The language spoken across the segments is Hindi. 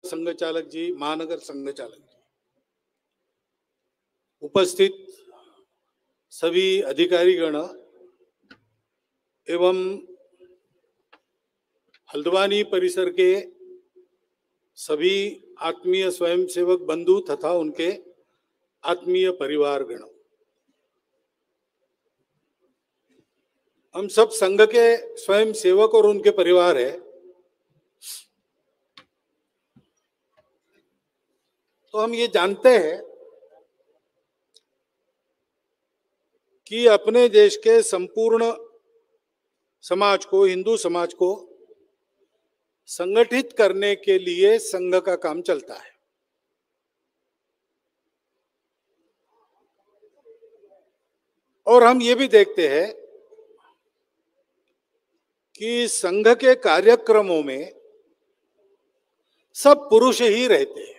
संघ चालक जी, महानगर संघ चालक जी, उपस्थित सभी अधिकारीगण एवं हल्द्वानी परिसर के सभी आत्मीय स्वयंसेवक बंधु तथा उनके आत्मीय परिवारगण, हम सब संघ के स्वयंसेवक और उनके परिवार है। तो हम ये जानते हैं कि अपने देश के संपूर्ण समाज को, हिंदू समाज को संगठित करने के लिए संघ का काम चलता है। और हम ये भी देखते हैं कि संघ के कार्यक्रमों में सब पुरुष ही रहते हैं।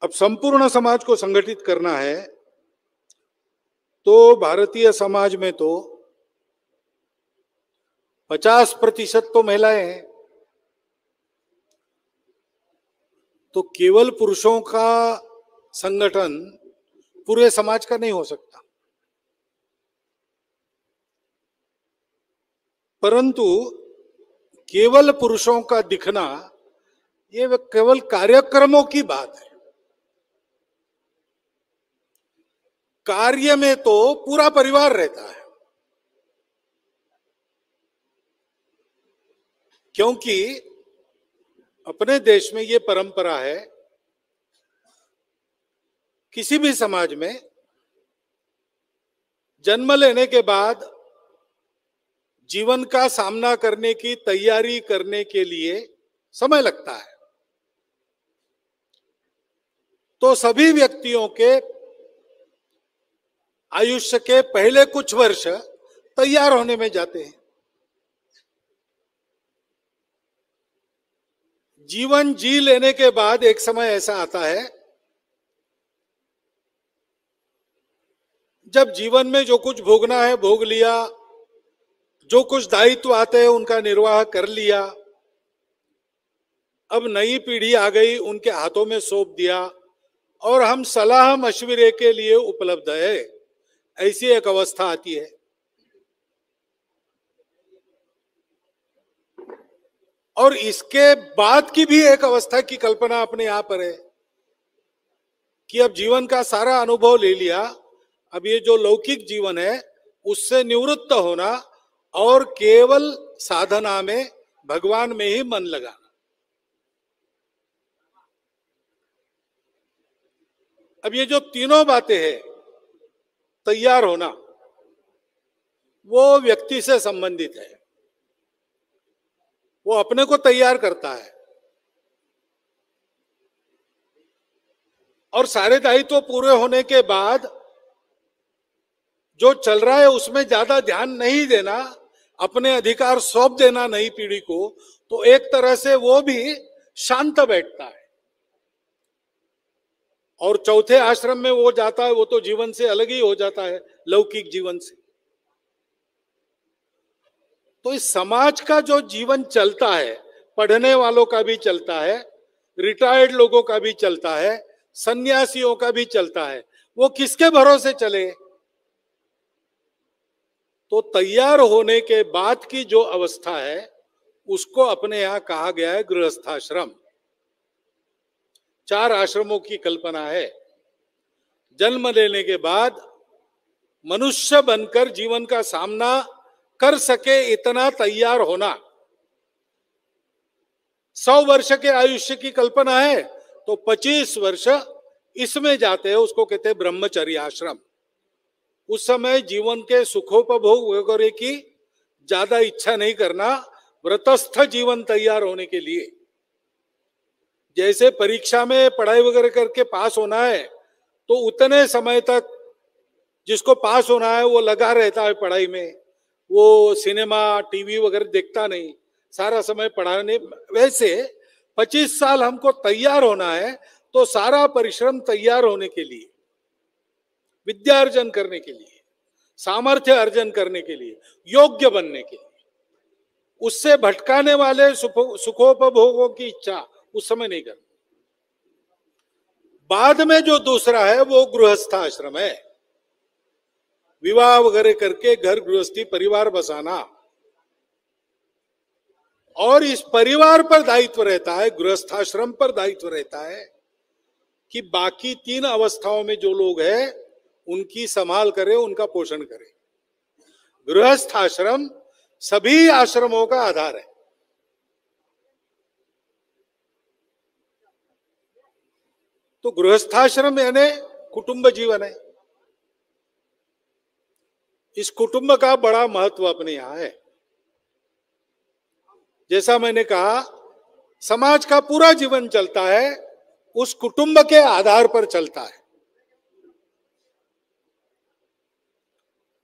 अब संपूर्ण समाज को संगठित करना है तो भारतीय समाज में तो 50% तो महिलाएं हैं। तो केवल पुरुषों का संगठन पूरे समाज का नहीं हो सकता, परंतु केवल पुरुषों का दिखना ये केवल कार्यक्रमों की बात है। कार्य में तो पूरा परिवार रहता है, क्योंकि अपने देश में ये परंपरा है, किसी भी समाज में जन्म लेने के बाद जीवन का सामना करने की तैयारी करने के लिए समय लगता है। तो सभी व्यक्तियों के आयुष्य के पहले कुछ वर्ष तैयार होने में जाते हैं। जीवन जी लेने के बाद एक समय ऐसा आता है जब जीवन में जो कुछ भोगना है भोग लिया, जो कुछ दायित्व आते हैं उनका निर्वाह कर लिया, अब नई पीढ़ी आ गई, उनके हाथों में सौंप दिया और हम सलाह मशविरे के लिए उपलब्ध है, ऐसी एक अवस्था आती है। और इसके बाद की भी एक अवस्था की कल्पना अपने यहां पर है कि अब जीवन का सारा अनुभव ले लिया, अब ये जो लौकिक जीवन है उससे निवृत्त होना और केवल साधना में, भगवान में ही मन लगाना। अब ये जो तीनों बातें हैं, तैयार होना, वो व्यक्ति से संबंधित है, वो अपने को तैयार करता है और सारे दायित्व पूरे होने के बाद जो चल रहा है उसमें ज्यादा ध्यान नहीं देना, अपने अधिकार सौंप देना नई पीढ़ी को, तो एक तरह से वो भी शांत बैठता है। और चौथे आश्रम में वो जाता है, वो तो जीवन से अलग ही हो जाता है, लौकिक जीवन से। तो इस समाज का जो जीवन चलता है, पढ़ने वालों का भी चलता है, रिटायर्ड लोगों का भी चलता है, सन्यासियों का भी चलता है, वो किसके भरोसे चले? तो तैयार होने के बाद की जो अवस्था है उसको अपने यहां कहा गया है गृहस्थाश्रम। 4 आश्रमों की कल्पना है। जन्म लेने के बाद मनुष्य बनकर जीवन का सामना कर सके इतना तैयार होना। 100 वर्ष के आयुष्य की कल्पना है तो 25 वर्ष इसमें जाते हैं, उसको कहते हैं ब्रह्मचर्य आश्रम। उस समय जीवन के सुखोपभोग वगैरह की ज्यादा इच्छा नहीं करना, व्रतस्थ जीवन तैयार होने के लिए। जैसे परीक्षा में पढ़ाई वगैरह करके पास होना है तो उतने समय तक जिसको पास होना है वो लगा रहता है पढ़ाई में, वो सिनेमा टीवी वगैरह देखता नहीं, सारा समय पढ़ाने। वैसे 25 साल हमको तैयार होना है तो सारा परिश्रम तैयार होने के लिए, विद्या अर्जन करने के लिए, सामर्थ्य अर्जन करने के लिए, योग्य बनने के लिए, उससे भटकाने वाले सुखोपभोगों की इच्छा उस समय नहीं करनी। बाद में जो दूसरा है वो गृहस्थाश्रम है, विवाह वगैरह करके घर गृहस्थी परिवार बसाना, और इस परिवार पर दायित्व रहता है, गृहस्थाश्रम पर दायित्व रहता है कि बाकी 3 अवस्थाओं में जो लोग हैं उनकी संभाल करे, उनका पोषण करे। गृहस्थाश्रम सभी आश्रमों का आधार है। तो गृहस्थाश्रम यानी कुटुंब जीवन है। इस कुटुंब का बड़ा महत्व अपने यहां है। जैसा मैंने कहा, समाज का पूरा जीवन चलता है उस कुटुंब के आधार पर चलता है।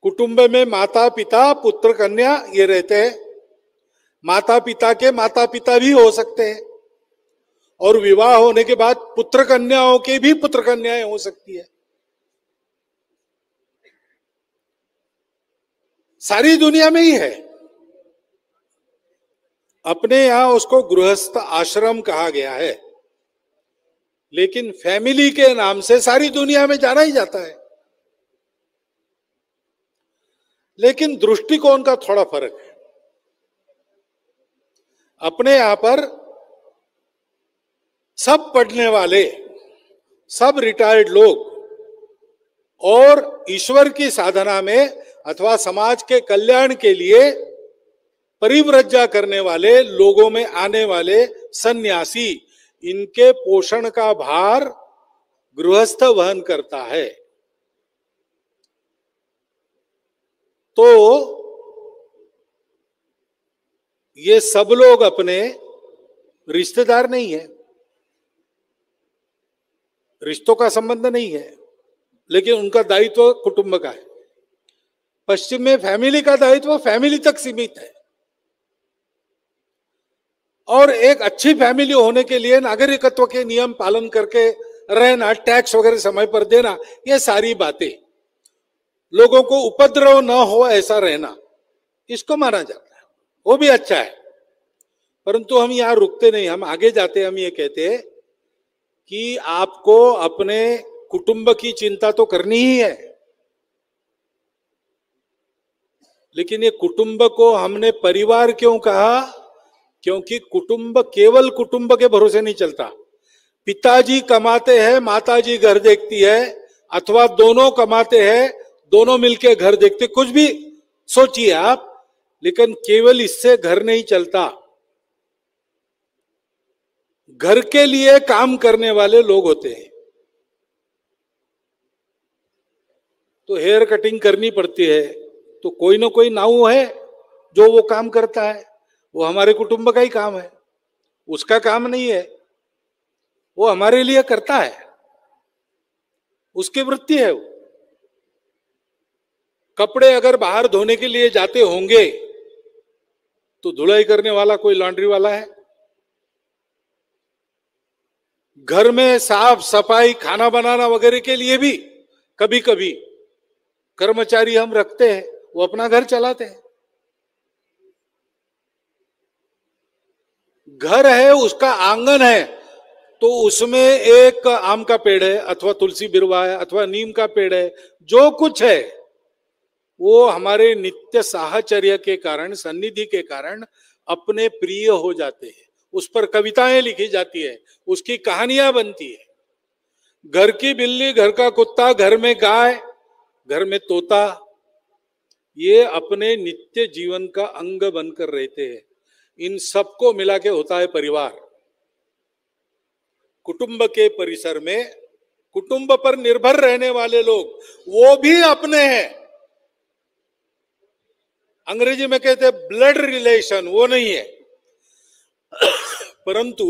कुटुंब में माता पिता पुत्र कन्या ये रहते हैं। माता पिता के माता पिता भी हो सकते हैं, और विवाह होने के बाद पुत्र कन्याओं के भी पुत्र कन्याएं हो सकती है। सारी दुनिया में ही है। अपने यहां उसको गृहस्थ आश्रम कहा गया है, लेकिन फैमिली के नाम से सारी दुनिया में जाना ही जाता है। लेकिन दृष्टिकोण का थोड़ा फर्क है। अपने यहां पर सब पढ़ने वाले, सब रिटायर्ड लोग और ईश्वर की साधना में अथवा समाज के कल्याण के लिए परिव्रज्या करने वाले लोगों में आने वाले सन्यासी, इनके पोषण का भार गृहस्थ वहन करता है। तो ये सब लोग अपने रिश्तेदार नहीं है, रिश्तों का संबंध नहीं है, लेकिन उनका दायित्व कुटुंब का है। पश्चिम में फैमिली का दायित्व फैमिली तक सीमित है, और एक अच्छी फैमिली होने के लिए नागरिकत्व के नियम पालन करके रहना, टैक्स वगैरह समय पर देना, ये सारी बातें, लोगों को उपद्रव न हो ऐसा रहना, इसको माना जाता है। वो भी अच्छा है, परंतु हम यहां रुकते नहीं, हम आगे जाते। हम ये कहते हैं कि आपको अपने कुटुंब की चिंता तो करनी ही है, लेकिन ये कुटुंब को हमने परिवार क्यों कहा? क्योंकि कुटुंब केवल कुटुंब के भरोसे नहीं चलता। पिताजी कमाते हैं, माताजी घर देखती है, अथवा दोनों कमाते हैं, दोनों मिलके घर देखते, कुछ भी सोचिए आप, लेकिन केवल इससे घर नहीं चलता। घर के लिए काम करने वाले लोग होते हैं। तो हेयर कटिंग करनी पड़ती है, तो कोई ना कोई नाऊ है जो वो काम करता है, वो हमारे कुटुंब का ही काम है, उसका काम नहीं है, वो हमारे लिए करता है, उसकी वृत्ति है वो। कपड़े अगर बाहर धोने के लिए जाते होंगे तो धुलाई करने वाला कोई लॉन्ड्री वाला है। घर में साफ सफाई, खाना बनाना वगैरह के लिए भी कभी कभी कर्मचारी हम रखते हैं, वो अपना घर चलाते हैं। घर है, उसका आंगन है, तो उसमें एक आम का पेड़ है, अथवा तुलसी बिरवा है, अथवा नीम का पेड़ है, जो कुछ है वो हमारे नित्य साहचर्य के कारण, सन्निधि के कारण अपने प्रिय हो जाते हैं। उस पर कविताएं लिखी जाती है, उसकी कहानियां बनती है। घर की बिल्ली, घर का कुत्ता, घर में गाय, घर में तोता, ये अपने नित्य जीवन का अंग बनकर रहते हैं। इन सबको मिला के होता है परिवार। कुटुंब के परिसर में कुटुंब पर निर्भर रहने वाले लोग, वो भी अपने हैं। अंग्रेजी में कहते हैं ब्लड रिलेशन, वो नहीं है, परंतु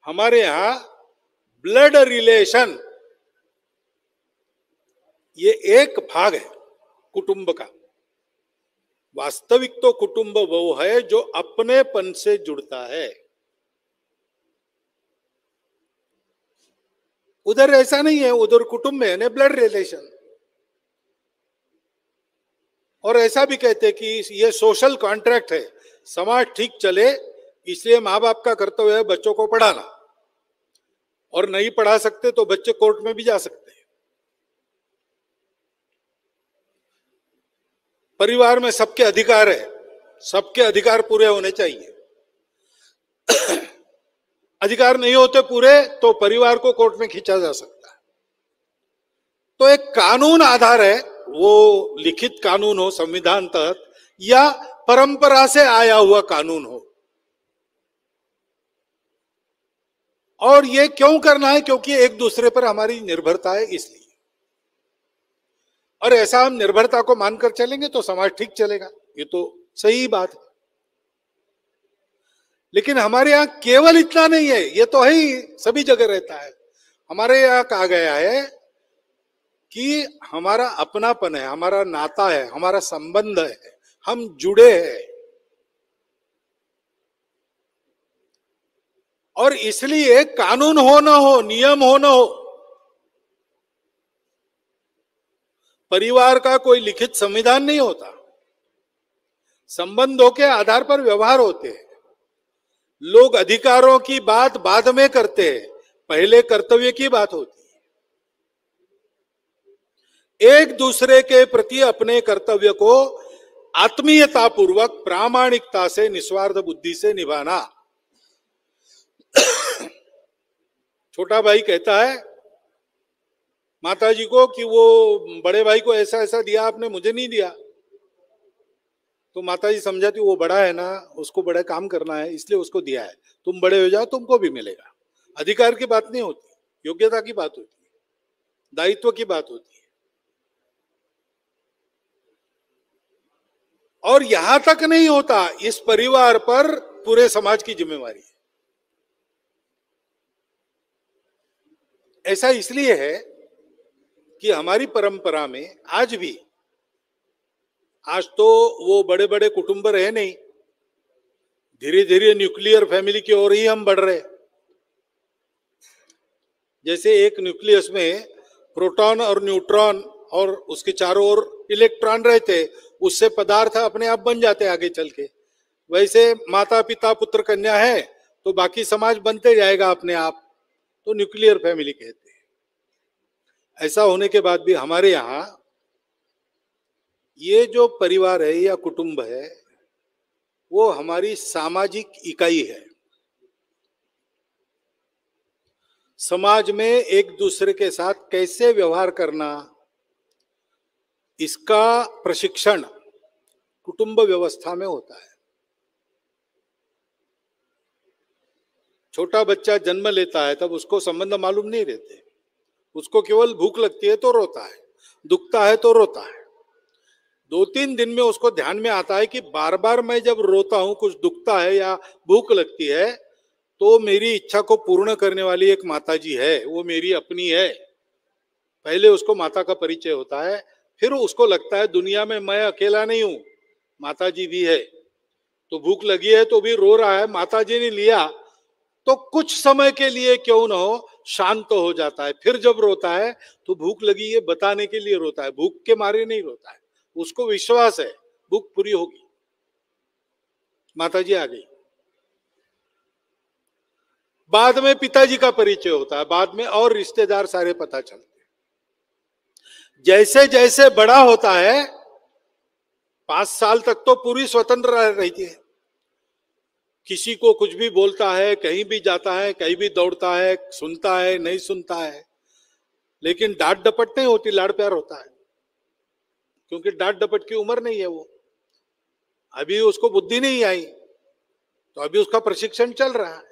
हमारे यहां ब्लड रिलेशन ये एक भाग है कुटुंब का। वास्तविक तो कुटुंब वो है जो अपनेपन से जुड़ता है। उधर ऐसा नहीं है, उधर कुटुंब है ना ब्लड रिलेशन। और ऐसा भी कहते हैं कि ये सोशल कॉन्ट्रैक्ट है, समाज ठीक चले, इसलिए माँ बाप का कर्तव्य है बच्चों को पढ़ाना, और नहीं पढ़ा सकते तो बच्चे कोर्ट में भी जा सकते हैं। परिवार में सबके अधिकार है, सबके अधिकार पूरे होने चाहिए। अधिकार नहीं होते पूरे तो परिवार को कोर्ट में खींचा जा सकता है। तो एक कानून आधार है, वो लिखित कानून हो संविधान तहत या परंपरा से आया हुआ कानून हो। और ये क्यों करना है? क्योंकि एक दूसरे पर हमारी निर्भरता है, इसलिए। और ऐसा हम निर्भरता को मानकर चलेंगे तो समाज ठीक चलेगा, ये तो सही बात है। लेकिन हमारे यहां केवल इतना नहीं है, ये तो है ही, सभी जगह रहता है। हमारे यहां कहा गया है कि हमारा अपनापन है, हमारा नाता है, हमारा संबंध है, हम जुड़े हैं। और इसलिए कानून हो ना हो, नियम हो ना हो, परिवार का कोई लिखित संविधान नहीं होता। संबंधों के आधार पर व्यवहार होते हैं। लोग अधिकारों की बात बाद में करते हैं, पहले कर्तव्य की बात होती है। एक दूसरे के प्रति अपने कर्तव्य को आत्मीयता पूर्वक, प्रामाणिकता से, निस्वार्थ बुद्धि से निभाना। छोटा भाई कहता है माताजी को कि वो बड़े भाई को ऐसा ऐसा दिया, आपने मुझे नहीं दिया। तो माताजी समझाती वो बड़ा है ना, उसको बड़ा काम करना है, इसलिए उसको दिया है। तुम बड़े हो जाओ, तुमको भी मिलेगा। अधिकार की बात नहीं होती, योग्यता की बात होती है, दायित्व की बात होती है। और यहां तक नहीं होता, इस परिवार पर पूरे समाज की जिम्मेवारी है। ऐसा इसलिए है कि हमारी परंपरा में आज भी, आज तो वो बड़े बड़े कुटुंब रहे नहीं, धीरे धीरे न्यूक्लियर फैमिली की ओर ही हम बढ़ रहे। जैसे एक न्यूक्लियस में प्रोटॉन और न्यूट्रॉन और उसके चारों ओर इलेक्ट्रॉन रहते, उससे पदार्थ अपने आप बन जाते आगे चल के। वैसे माता पिता पुत्र कन्या है तो बाकी समाज बनते जाएगा अपने आप, तो न्यूक्लियर फैमिली कहते हैं। ऐसा होने के बाद भी हमारे यहां ये जो परिवार है या कुटुंब है, वो हमारी सामाजिक इकाई है। समाज में एक दूसरे के साथ कैसे व्यवहार करना, इसका प्रशिक्षण कुटुंब व्यवस्था में होता है। छोटा बच्चा जन्म लेता है तब उसको संबंध मालूम नहीं रहते, उसको केवल भूख लगती है तो रोता है, दुखता है तो रोता है। 2-3 दिन में उसको ध्यान में आता है कि बार बार मैं जब रोता हूं, कुछ दुखता है या भूख लगती है, तो मेरी इच्छा को पूर्ण करने वाली एक माताजी है, वो मेरी अपनी है। पहले उसको माता का परिचय होता है, फिर उसको लगता है दुनिया में मैं अकेला नहीं हूं, माताजी भी है। तो भूख लगी है तो भी रो रहा है, माताजी ने लिया तो कुछ समय के लिए क्यों न हो शांत हो जाता है। फिर जब रोता है तो भूख लगी है बताने के लिए रोता है, भूख के मारे नहीं रोता है। उसको विश्वास है भूख पूरी होगी, माताजी आ गई। बाद में पिताजी का परिचय होता है, बाद में और रिश्तेदार सारे पता चलते हैं। जैसे जैसे बड़ा होता है, 5 साल तक तो पूरी स्वतंत्र रहती है, किसी को कुछ भी बोलता है, कहीं भी जाता है, कहीं भी दौड़ता है, सुनता है नहीं सुनता है। लेकिन डांट डपट नहीं होती, लाड़ प्यार होता है, क्योंकि डांट डपट की उम्र नहीं है, वो अभी उसको बुद्धि नहीं आई, तो अभी उसका प्रशिक्षण चल रहा है।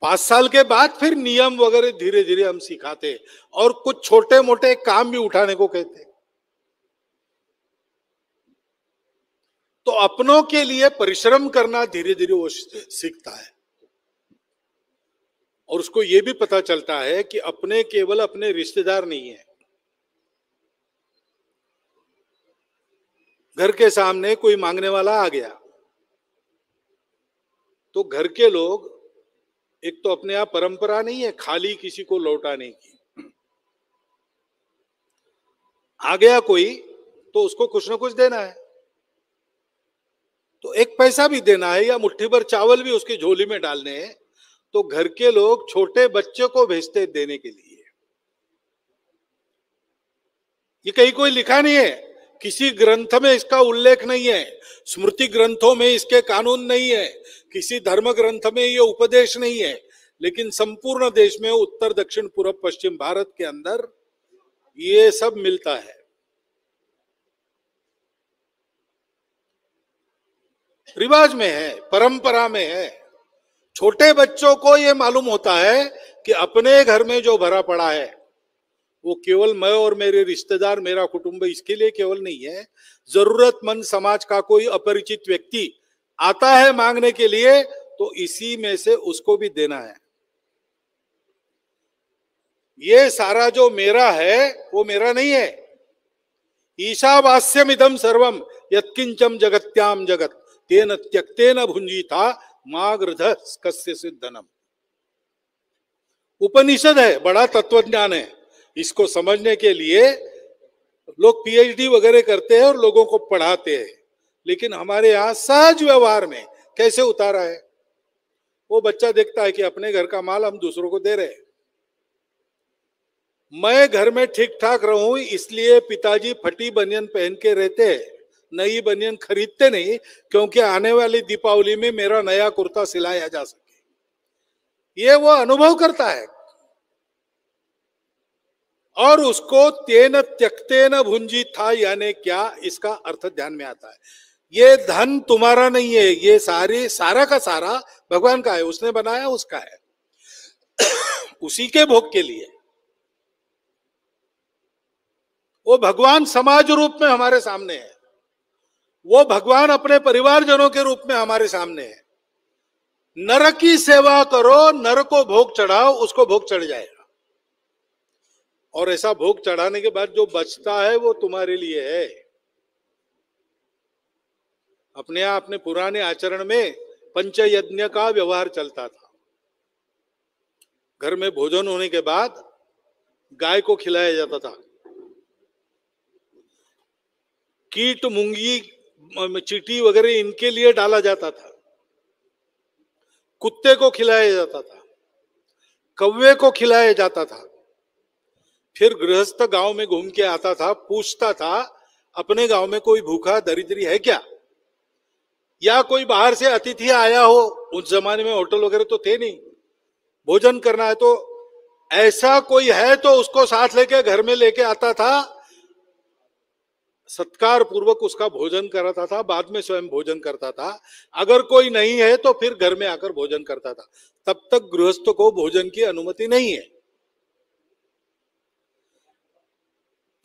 5 साल के बाद फिर नियम वगैरह धीरे धीरे हम सिखाते, और कुछ छोटे मोटे काम भी उठाने को कहते। तो अपनों के लिए परिश्रम करना धीरे धीरे वो सीखता है, और उसको ये भी पता चलता है कि अपने केवल अपने रिश्तेदार नहीं है। घर के सामने कोई मांगने वाला आ गया तो घर के लोग, एक तो अपने आप परंपरा नहीं है खाली किसी को लौटाने की, आ गया कोई तो उसको कुछ ना कुछ देना है। तो एक पैसा भी देना है या मुट्ठी भर चावल भी उसकी झोली में डालने हैं, तो घर के लोग छोटे बच्चे को भेजते देने के लिए। ये कहीं कोई लिखा नहीं है, किसी ग्रंथ में इसका उल्लेख नहीं है, स्मृति ग्रंथों में इसके कानून नहीं है, किसी धर्म ग्रंथ में ये उपदेश नहीं है, लेकिन संपूर्ण देश में उत्तर दक्षिण पूर्व पश्चिम भारत के अंदर ये सब मिलता है। रिवाज में है, परंपरा में है। छोटे बच्चों को ये मालूम होता है कि अपने घर में जो भरा पड़ा है वो केवल मैं और मेरे रिश्तेदार, मेरा कुटुंब, इसके लिए केवल नहीं है। जरूरतमंद समाज का कोई अपरिचित व्यक्ति आता है मांगने के लिए, तो इसी में से उसको भी देना है। ये सारा जो मेरा है वो मेरा नहीं है। ईशावास्यम इदम सर्वम यत्किंचम जगत्याम जगत तेन त्यक्तेन भुंजीता मा गृधः कस्य सिद्धनम। उपनिषद है, बड़ा तत्वज्ञान है। इसको समझने के लिए लोग पीएचडी वगैरह करते हैं और लोगों को पढ़ाते हैं, लेकिन हमारे यहां सहज व्यवहार में कैसे उतारा है। वो बच्चा देखता है कि अपने घर का माल हम दूसरों को दे रहे हैं। मैं घर में ठीक ठाक रहूं इसलिए पिताजी फटी बनियान पहन के रहते हैं, नई बनियान खरीदते नहीं, क्योंकि आने वाली दीपावली में मेरा नया कुर्ता सिलाया जा सके। ये वो अनुभव करता है और उसको तेन त्यक्तेन भुंजी था यानी क्या, इसका अर्थ ध्यान में आता है। ये धन तुम्हारा नहीं है, ये सारा का सारा भगवान का है, उसने बनाया, उसका है, उसी के भोग के लिए। वो भगवान समाज रूप में हमारे सामने है, वो भगवान अपने परिवारजनों के रूप में हमारे सामने है। नर की सेवा करो, नर को भोग चढ़ाओ, उसको भोग चढ़ जाएगा। और ऐसा भोग चढ़ाने के बाद जो बचता है वो तुम्हारे लिए है। अपने यहाँ अपने पुराने आचरण में पंचयज्ञ का व्यवहार चलता था। घर में भोजन होने के बाद गाय को खिलाया जाता था, कीट मूंगी चींटी वगैरह इनके लिए डाला जाता था, कुत्ते को खिलाया जाता था, कौवे को खिलाया जाता था। फिर गृहस्थ गांव में घूम के आता था, पूछता था अपने गांव में कोई भूखा दरिद्री है क्या, या कोई बाहर से अतिथि आया हो। उस जमाने में होटल वगैरह तो थे नहीं, भोजन करना है तो ऐसा कोई है तो उसको साथ लेके घर में लेके आता था, सत्कार पूर्वक उसका भोजन कराता था, बाद में स्वयं भोजन करता था। अगर कोई नहीं है तो फिर घर में आकर भोजन करता था। तब तक गृहस्थ को भोजन की अनुमति नहीं है।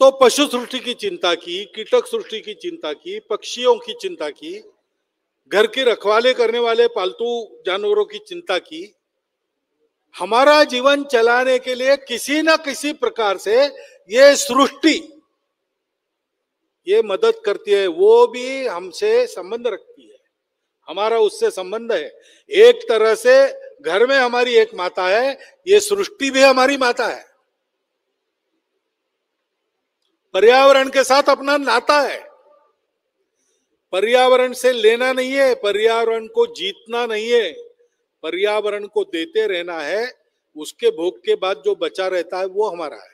तो पशु सृष्टि की चिंता की, कीटक सृष्टि की चिंता की, पक्षियों की चिंता की, घर की रखवाले करने वाले पालतू जानवरों की चिंता की। हमारा जीवन चलाने के लिए किसी न किसी प्रकार से ये सृष्टि ये मदद करती है, वो भी हमसे संबंध रखती है, हमारा उससे संबंध है। एक तरह से घर में हमारी एक माता है, ये सृष्टि भी हमारी माता है। पर्यावरण के साथ अपना नाता है। पर्यावरण से लेना नहीं है, पर्यावरण को जीतना नहीं है, पर्यावरण को देते रहना है। उसके भोग के बाद जो बचा रहता है वो हमारा है।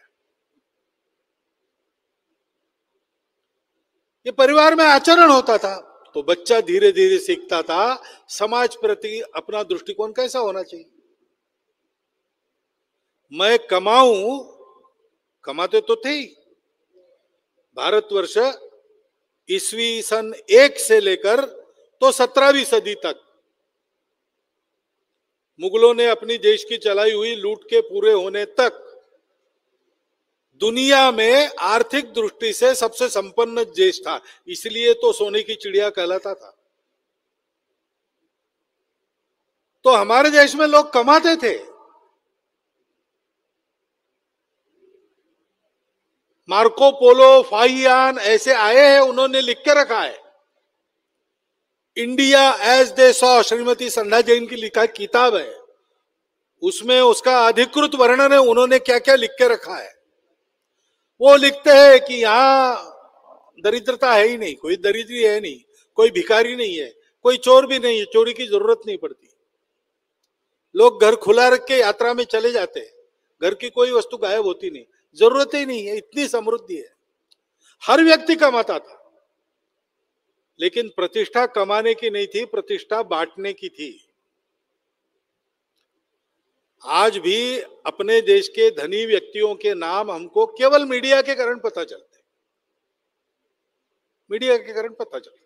ये परिवार में आचरण होता था तो बच्चा धीरे धीरे सीखता था समाज प्रति अपना दृष्टिकोण कैसा होना चाहिए। मैं कमाऊं, कमाते तो थे ही। भारतवर्ष ईस्वी सन 1 से लेकर तो 17वीं सदी तक मुगलों ने अपनी देश की चलाई हुई लूट के पूरे होने तक दुनिया में आर्थिक दृष्टि से सबसे संपन्न देश था, इसलिए तो सोने की चिड़िया कहलाता था। तो हमारे देश में लोग कमाते थे। मार्को पोलो, फाहियान ऐसे आए हैं, उन्होंने लिख के रखा है। India as they saw, Shrimati Sandhya Jain की लिखा किताब है, उसमें उसका अधिकृत वर्णन है, उन्होंने क्या क्या लिख के रखा है। वो लिखते हैं कि यहां दरिद्रता है ही नहीं, कोई दरिद्री है नहीं, कोई भिखारी नहीं है, कोई चोर भी नहीं है, चोरी की जरूरत नहीं पड़ती। लोग घर खुला रख के यात्रा में चले जाते हैं, घर की कोई वस्तु गायब होती नहीं, जरूरत ही नहीं है, इतनी समृद्धि है। हर व्यक्ति कमाता था, लेकिन प्रतिष्ठा कमाने की नहीं थी, प्रतिष्ठा बांटने की थी। आज भी अपने देश के धनी व्यक्तियों के नाम हमको केवल मीडिया के कारण पता चलते हैं, मीडिया के कारण पता चलते हैं।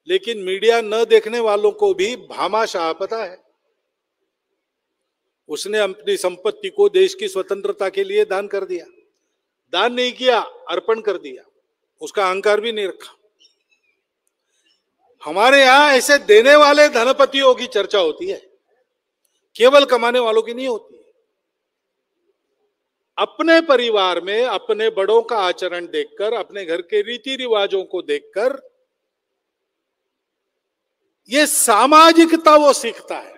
लेकिन मीडिया न देखने वालों को भी भामाशाह पता है। उसने अपनी संपत्ति को देश की स्वतंत्रता के लिए दान कर दिया, दान नहीं किया, अर्पण कर दिया, उसका अहंकार भी नहीं रखा। हमारे यहां ऐसे देने वाले धनपतियों की चर्चा होती है, केवल कमाने वालों की नहीं होती। अपने परिवार में अपने बड़ों का आचरण देखकर, अपने घर के रीति रिवाजों को देखकर ये सामाजिकता वो सीखता है।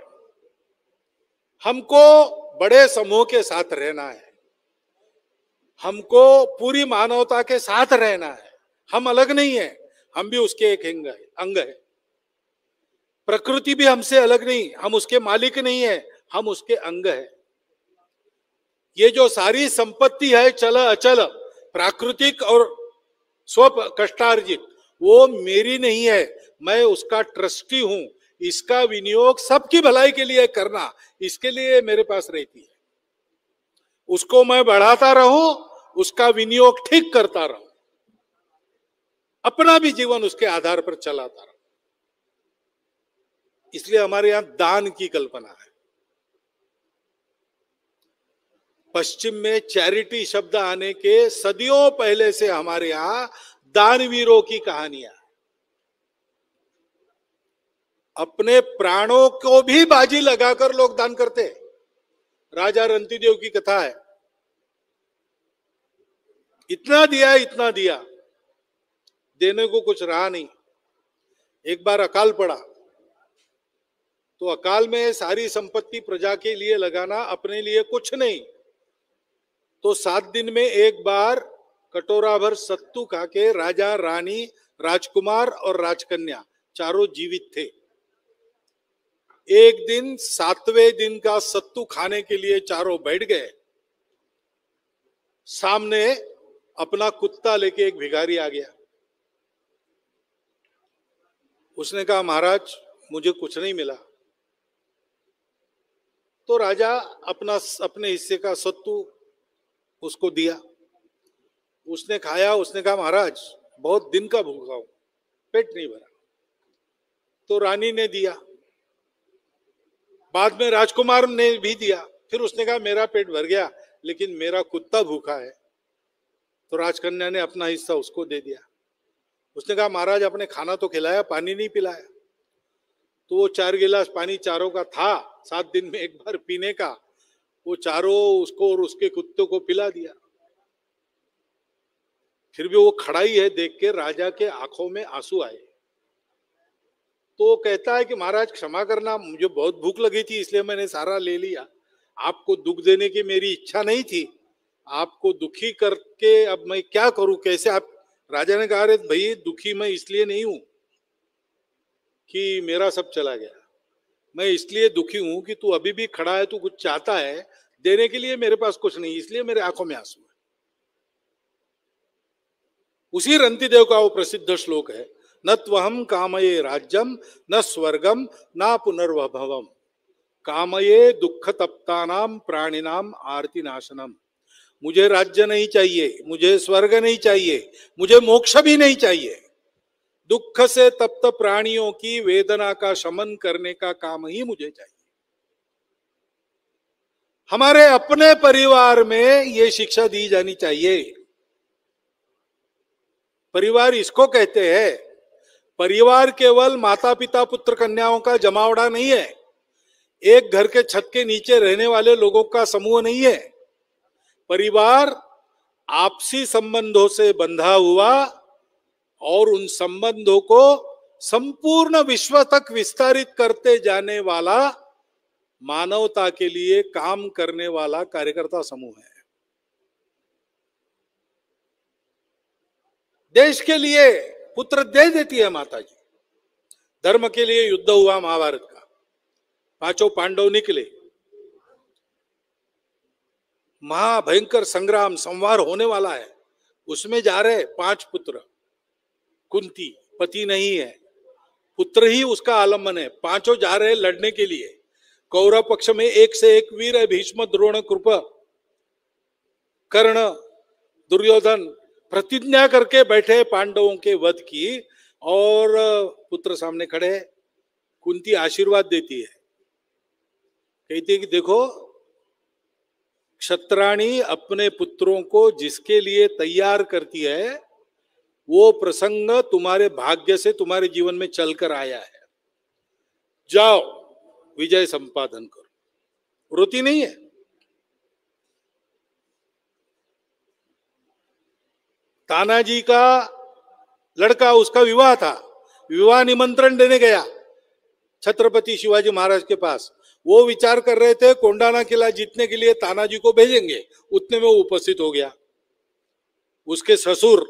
हमको बड़े समूह के साथ रहना है, हमको पूरी मानवता के साथ रहना है, हम अलग नहीं है, हम भी उसके एक अंग है। प्रकृति भी हमसे अलग नहीं, हम उसके मालिक नहीं है, हम उसके अंग है। ये जो सारी संपत्ति है, चल अचल, प्राकृतिक और स्व कष्टार्जित, वो मेरी नहीं है, मैं उसका ट्रस्टी हूं। इसका विनियोग सबकी भलाई के लिए करना, इसके लिए मेरे पास रहती है। उसको मैं बढ़ाता रहूं, उसका विनियोग ठीक करता रहूं, अपना भी जीवन उसके आधार पर चलाता रहूं। इसलिए हमारे यहां दान की कल्पना है। पश्चिम में चैरिटी शब्द आने के सदियों पहले से हमारे यहां दानवीरों की कहानियां, अपने प्राणों को भी बाजी लगाकर लोग दान करते। राजा रंतिदेव की कथा है, इतना दिया इतना दिया, देने को कुछ रहा नहीं। एक बार अकाल पड़ा, तो अकाल में सारी संपत्ति प्रजा के लिए लगाना, अपने लिए कुछ नहीं। तो 7 दिन में एक बार कटोरा भर सत्तू खा के राजा, रानी, राजकुमार और राजकन्या चारों जीवित थे। एक दिन 7वें दिन का सत्तू खाने के लिए चारों बैठ गए। सामने अपना कुत्ता लेके एक भिखारी आ गया। उसने कहा, महाराज मुझे कुछ नहीं मिला। तो राजा अपने हिस्से का सत्तू उसको दिया। उसने खाया, उसने कहा, महाराज बहुत दिन का भूखा हूं, पेट नहीं भरा। तो रानी ने दिया, बाद में राजकुमार ने भी दिया। फिर उसने कहा, मेरा पेट भर गया, लेकिन मेरा कुत्ता भूखा है। तो राजकन्या ने अपना हिस्सा उसको दे दिया। उसने कहा, महाराज आपने खाना तो खिलाया, पानी नहीं पिलाया। तो वो 4 गिलास पानी चारों का था, 7 दिन में एक बार पीने का, वो चारों उसको और उसके कुत्ते को पिला दिया। फिर भी वो खड़ा ही है, देख के राजा के आंखों में आंसू आए। तो कहता है कि महाराज क्षमा करना, मुझे बहुत भूख लगी थी, इसलिए मैंने सारा ले लिया। आपको दुख देने की मेरी इच्छा नहीं थी, आपको दुखी करके अब मैं क्या करूं, कैसे आप। राजा ने कहा, अरे भाई दुखी मैं इसलिए नहीं हूं कि मेरा सब चला गया, मैं इसलिए दुखी हूं कि तू अभी भी खड़ा है, तू कुछ चाहता है, देने के लिए मेरे पास कुछ नहीं, इसलिए मेरे आंखों में आंसू है। उसी रंतिदेव का वो प्रसिद्ध श्लोक है, न त्वहम कामये राज्यम न स्वर्गम न पुनर्वभवम कामये दुख तप्तानाम प्राणिनाम आरती नाशनम। मुझे राज्य नहीं चाहिए, मुझे स्वर्ग नहीं चाहिए, मुझे मोक्ष भी नहीं चाहिए। दुख से तप्त प्राणियों की वेदना का शमन करने का काम ही मुझे चाहिए। हमारे अपने परिवार में ये शिक्षा दी जानी चाहिए। परिवार इसको कहते हैं। परिवार केवल माता पिता पुत्र कन्याओं का जमावड़ा नहीं है, एक घर के छत के नीचे रहने वाले लोगों का समूह नहीं है। परिवार आपसी संबंधों से बंधा हुआ और उन संबंधों को संपूर्ण विश्व तक विस्तारित करते जाने वाला, मानवता के लिए काम करने वाला कार्यकर्ता समूह है। देश के लिए पुत्र दे देती है माता जी, धर्म के लिए युद्ध हुआ महाभारत का, पांचों पांडव निकले, महाभयंकर संग्राम संवार होने वाला है, उसमें जा रहे 5 पुत्र, कुंती पति नहीं है, पुत्र ही उसका आलम्बन है, पांचों जा रहे लड़ने के लिए। कौरव पक्ष में एक से एक वीर है, भीष्म, द्रोण, कृप, कर्ण, दुर्योधन प्रतिज्ञा करके बैठे पांडवों के वध की, और पुत्र सामने खड़े हैं। कुंती आशीर्वाद देती है, कहती है कि देखो, क्षत्राणी अपने पुत्रों को जिसके लिए तैयार करती है, वो प्रसंग तुम्हारे भाग्य से तुम्हारे जीवन में चलकर आया है, जाओ विजय संपादन करो। रोती नहीं है। तानाजी का लड़का, उसका विवाह था, विवाह निमंत्रण देने गया छत्रपति शिवाजी महाराज के पास। वो विचार कर रहे थे कोंडाना किला जीतने के लिए तानाजी को भेजेंगे, उतने में वो उपस्थित हो गया। उसके ससुर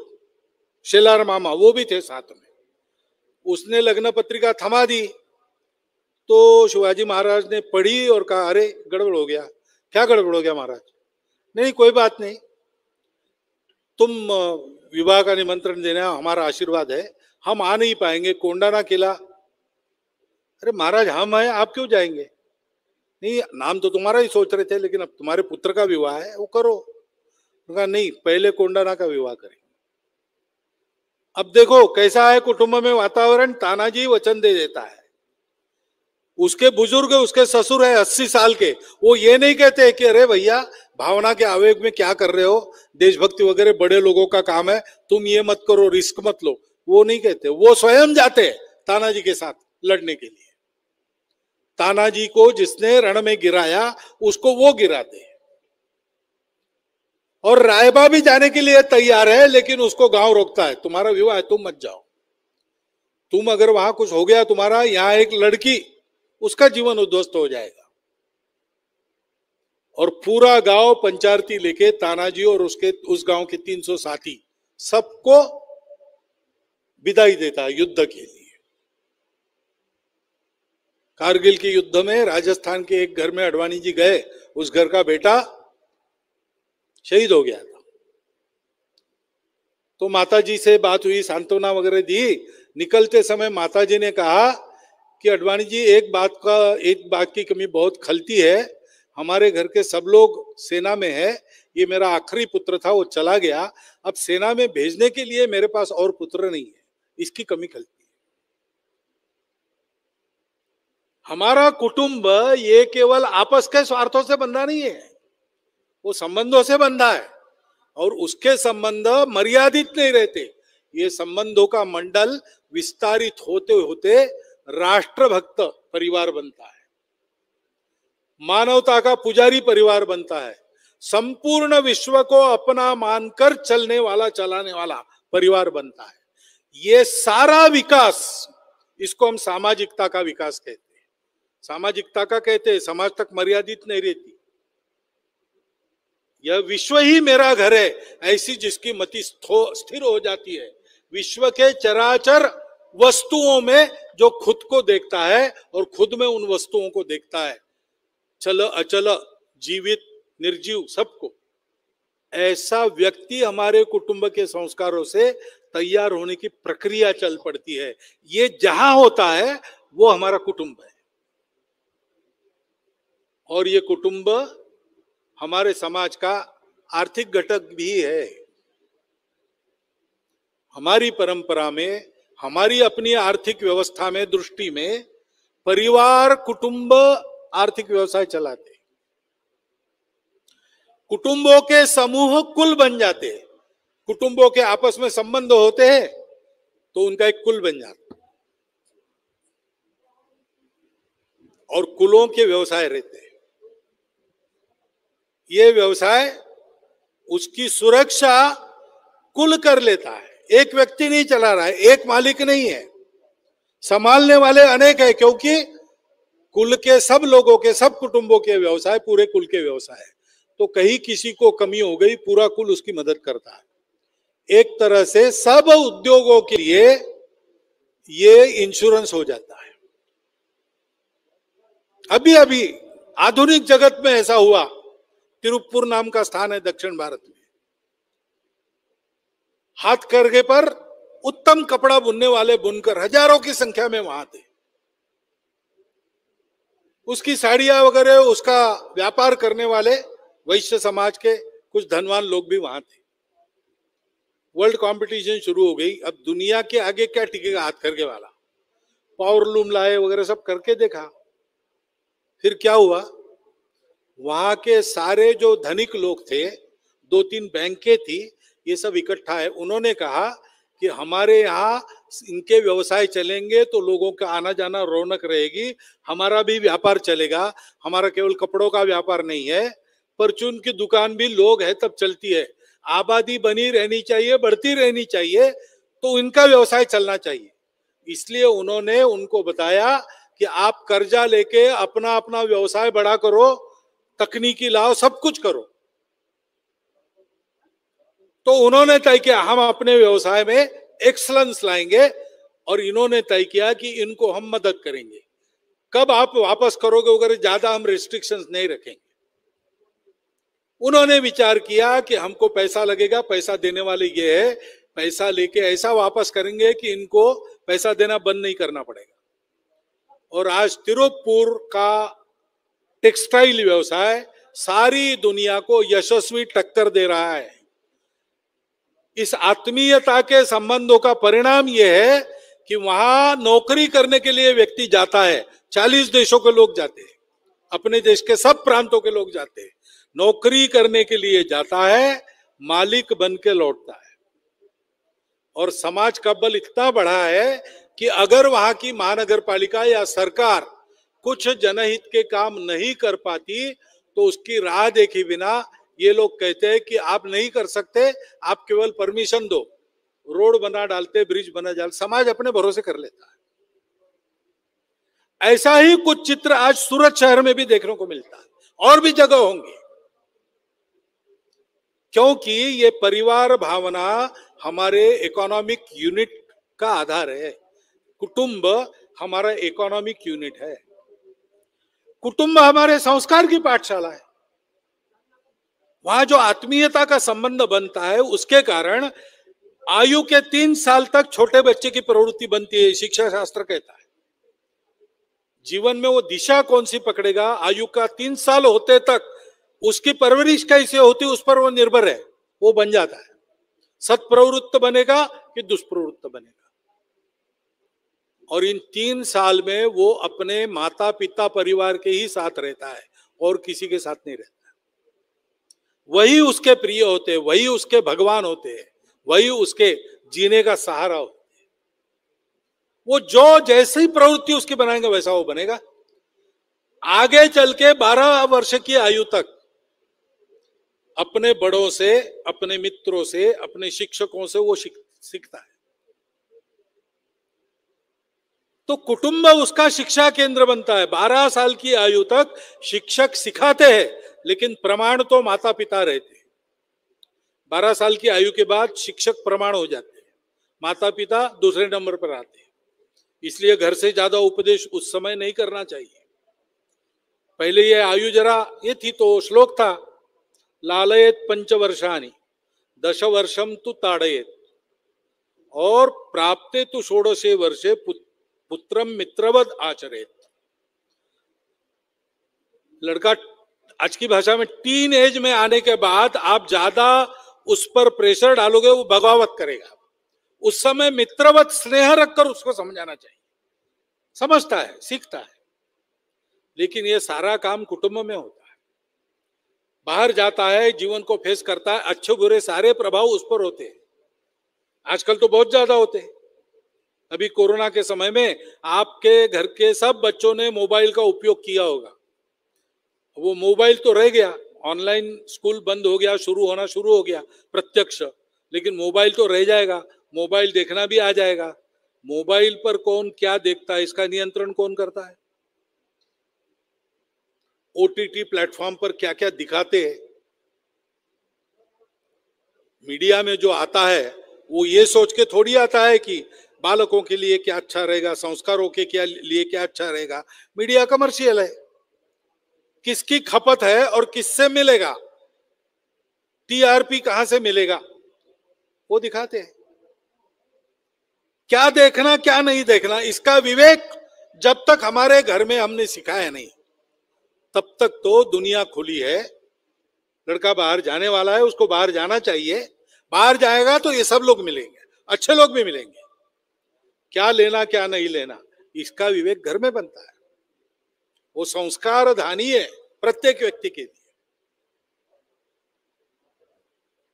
शेलार मामा वो भी थे साथ में। उसने लग्न पत्रिका थमा दी, तो शिवाजी महाराज ने पढ़ी और कहा, अरे गड़बड़ हो गया। क्या गड़बड़ हो गया महाराज? नहीं कोई बात नहीं, तुम विवाह का निमंत्रण देना, हमारा आशीर्वाद है, हम आ नहीं पाएंगे कौंडाना किला। अरे महाराज हम हैं, आप क्यों जाएंगे? नहीं, नाम तो तुम्हारा ही सोच रहे थे, लेकिन अब तुम्हारे पुत्र का विवाह है, वो करो। कहा नहीं, पहले कौंडाना का विवाह करें। अब देखो कैसा है कुटुंब में वातावरण। तानाजी वचन दे देता है, उसके बुजुर्ग, उसके ससुर है 80 साल के, वो ये नहीं कहते कि अरे भैया भावना के आवेग में क्या कर रहे हो, देशभक्ति वगैरह बड़े लोगों का काम है, तुम ये मत करो, रिस्क मत लो, वो नहीं कहते। वो स्वयं जाते तानाजी के साथ लड़ने के लिए। तानाजी को जिसने रण में गिराया, उसको वो गिराते। और रायबा भी जाने के लिए तैयार है, लेकिन उसको गांव रोकता है, तुम्हारा विवाह है, तुम मत जाओ। तुम अगर वहां कुछ हो गया तुम्हारा, यहां एक लड़की, उसका जीवन उद्ध्वस्त हो जाएगा। और पूरा गांव पंचारती लेके तानाजी और उसके उस गांव के 300 साथी सबको विदाई देता है युद्ध के लिए। कारगिल के युद्ध में राजस्थान के एक घर में अडवाणी जी गए, उस घर का बेटा शहीद हो गया था। तो माताजी से बात हुई, सांत्वना वगैरह दी। निकलते समय माताजी ने कहा कि अडवाणी जी, एक बात की कमी बहुत खलती है, हमारे घर के सब लोग सेना में है, ये मेरा आखिरी पुत्र था, वो चला गया, अब सेना में भेजने के लिए मेरे पास और पुत्र नहीं है, इसकी कमी खलती है। हमारा कुटुंब ये केवल आपस के स्वार्थों से बंधा नहीं है, वो संबंधों से बंधा है, और उसके संबंध मर्यादित नहीं रहते। ये संबंधों का मंडल विस्तारित होते होते राष्ट्रभक्त परिवार बनता है, मानवता का पुजारी परिवार बनता है, संपूर्ण विश्व को अपना मानकर चलने वाला, चलाने वाला परिवार बनता है। ये सारा विकास, इसको हम सामाजिकता का विकास कहते हैं। सामाजिकता का कहते हैं, समाज तक मर्यादित नहीं रहती। यह विश्व ही मेरा घर है, ऐसी जिसकी मति स्थिर हो जाती है। विश्व के चराचर वस्तुओं में जो खुद को देखता है और खुद में उन वस्तुओं को देखता है, चल अचल, जीवित निर्जीव, सबको, ऐसा व्यक्ति हमारे कुटुंब के संस्कारों से तैयार होने की प्रक्रिया चल पड़ती है। ये जहां होता है वो हमारा कुटुंब है, और ये कुटुंब हमारे समाज का आर्थिक घटक भी है। हमारी परंपरा में, हमारी अपनी आर्थिक व्यवस्था में, दृष्टि में, परिवार, कुटुंब आर्थिक व्यवसाय चलाते, कुटुंबों के समूह कुल बन जाते, कुटुंबों के आपस में संबंध होते हैं तो उनका एक कुल बन जाता, और कुलों के व्यवसाय रहते हैं। ये व्यवसाय, उसकी सुरक्षा कुल कर लेता है, एक व्यक्ति नहीं चला रहा है, एक मालिक नहीं है, संभालने वाले अनेक है, क्योंकि कुल के सब लोगों के, सब कुटुंबों के व्यवसाय पूरे कुल के व्यवसाय है। तो कहीं किसी को कमी हो गई, पूरा कुल उसकी मदद करता है। एक तरह से सब उद्योगों के लिए ये इंश्योरेंस हो जाता है। अभी अभी आधुनिक जगत में ऐसा हुआ, तिरुप्पुर नाम का स्थान है दक्षिण भारत में, हाथकरघे पर उत्तम कपड़ा बुनने वाले बुनकर हजारों की संख्या में वहां थे। उसकी साड़ियां वगैरह, उसका व्यापार करने वाले वैश्य समाज के कुछ धनवान लोग भी वहां थे। वर्ल्ड कंपटीशन शुरू हो गई। अब दुनिया के आगे क्या टिकेगा हाथकरघे वाला, पावरलूम लाए वगैरह सब करके देखा। फिर क्या हुआ, वहां के सारे जो धनिक लोग थे, 2-3 बैंकें थी, ये सब इकट्ठा है। उन्होंने कहा कि हमारे यहाँ इनके व्यवसाय चलेंगे तो लोगों का आना जाना रौनक रहेगी, हमारा भी व्यापार चलेगा। हमारा केवल कपड़ों का व्यापार नहीं है, परचून की दुकान भी लोग है तब चलती है। आबादी बनी रहनी चाहिए, बढ़ती रहनी चाहिए, तो इनका व्यवसाय चलना चाहिए। इसलिए उन्होंने उनको बताया कि आप कर्जा लेके अपना अपना व्यवसाय बड़ा करो, तकनीकी लाओ, सब कुछ करो। तो उन्होंने तय किया हम अपने व्यवसाय में एक्सलेंस लाएंगे, और इन्होंने तय किया कि इनको हम मदद करेंगे। कब आप वापस करोगे वगैरह ज्यादा हम रिस्ट्रिक्शंस नहीं रखेंगे। उन्होंने विचार किया कि हमको पैसा लगेगा, पैसा देने वाले ये है, पैसा लेके ऐसा वापस करेंगे कि इनको पैसा देना बंद नहीं करना पड़ेगा। और आज तिरुप्पुर का टेक्सटाइल व्यवसाय सारी दुनिया को यशस्वी टक्कर दे रहा है। इस आत्मीयता के संबंधों का परिणाम यह है कि वहां नौकरी करने के लिए व्यक्ति जाता है, 40 देशों के लोग जाते हैं, अपने देश के सब प्रांतों के लोग जाते हैं, नौकरी करने के लिए जाता है, मालिक बन के लौटता है। और समाज का बल इतना बढ़ा है कि अगर वहां की महानगर पालिका या सरकार कुछ जनहित के काम नहीं कर पाती तो उसकी राह देखे बिना ये लोग कहते हैं कि आप नहीं कर सकते, आप केवल परमिशन दो, रोड बना डालते, ब्रिज बना डालते, समाज अपने भरोसे कर लेता है। ऐसा ही कुछ चित्र आज सूरत शहर में भी देखने को मिलता है, और भी जगह होंगी, क्योंकि ये परिवार भावना हमारे इकोनॉमिक यूनिट का आधार है। कुटुंब हमारा इकोनॉमिक यूनिट है, कुटुंब हमारे संस्कार की पाठशाला है। वहां जो आत्मीयता का संबंध बनता है, उसके कारण आयु के 3 साल तक छोटे बच्चे की प्रवृत्ति बनती है, शिक्षा शास्त्र कहता है। जीवन में वो दिशा कौन सी पकड़ेगा, आयु का 3 साल होते तक उसकी परवरिश कैसे होती उस पर वो निर्भर है, वो बन जाता है। सत्प्रवृत्त बनेगा कि दुष्प्रवृत्त बनेगा। और इन 3 साल में वो अपने माता पिता परिवार के ही साथ रहता है और किसी के साथ नहीं रहता। वही उसके प्रिय होते हैं, वही उसके भगवान होते हैं, वही उसके जीने का सहारा होते हैं। वो जो जैसी प्रवृत्ति उसकी बनाएंगे वैसा वो बनेगा। आगे चल के 12 वर्ष की आयु तक अपने बड़ों से, अपने मित्रों से, अपने शिक्षकों से वो सीखता है। तो कुटुंब उसका शिक्षा केंद्र बनता है। 12 साल की आयु तक शिक्षक सिखाते हैं, लेकिन प्रमाण तो माता पिता रहते हैं। 12 साल की आयु के बाद शिक्षक प्रमाण हो जाते हैं, माता पिता दूसरे नंबर पर आते हैं। इसलिए घर से ज्यादा उपदेश उस समय नहीं करना चाहिए। पहले ये आयु जरा ये थी तो श्लोक था, लालयत पंचवर्षाणि दश वर्षम तु ताड़येत और प्राप्ते तु षोडशे वर्षे पुत्रम मित्रवद आचरेत। लड़का आज की भाषा में टीन एज में आने के बाद आप ज्यादा उस पर प्रेशर डालोगे, वो बगावत करेगा। उस समय मित्रवत स्नेह रखकर उसको समझाना चाहिए, समझता है, सीखता है। लेकिन ये सारा काम कुटुंब में होता है। बाहर जाता है, जीवन को फेस करता है, अच्छे बुरे सारे प्रभाव उस पर होते हैं। आजकल तो बहुत ज्यादा होते हैं। अभी कोरोना के समय में आपके घर के सब बच्चों ने मोबाइल का उपयोग किया होगा। वो मोबाइल तो रह गया, ऑनलाइन स्कूल बंद हो गया, होना शुरू हो गया प्रत्यक्ष, लेकिन मोबाइल तो रह जाएगा। मोबाइल देखना भी आ जाएगा। मोबाइल पर कौन क्या देखता है, इसका नियंत्रण कौन करता है? ओटीटी प्लेटफॉर्म पर क्या क्या दिखाते हैं, मीडिया में जो आता है वो ये सोच के थोड़ी आता है कि बालकों के लिए क्या अच्छा रहेगा, संस्कारों के क्या लिए क्या अच्छा रहेगा। मीडिया कमर्शियल है, किसकी खपत है और किससे मिलेगा, टीआरपी कहां से मिलेगा, वो दिखाते हैं। क्या देखना क्या नहीं देखना, इसका विवेक जब तक हमारे घर में हमने सिखाया नहीं, तब तक तो दुनिया खुली है। लड़का बाहर जाने वाला है, उसको बाहर जाना चाहिए, बाहर जाएगा तो ये सब लोग मिलेंगे, अच्छे लोग भी मिलेंगे। क्या लेना क्या नहीं लेना, इसका विवेक घर में बनता है। वो संस्कार धानी है प्रत्येक व्यक्ति के लिए।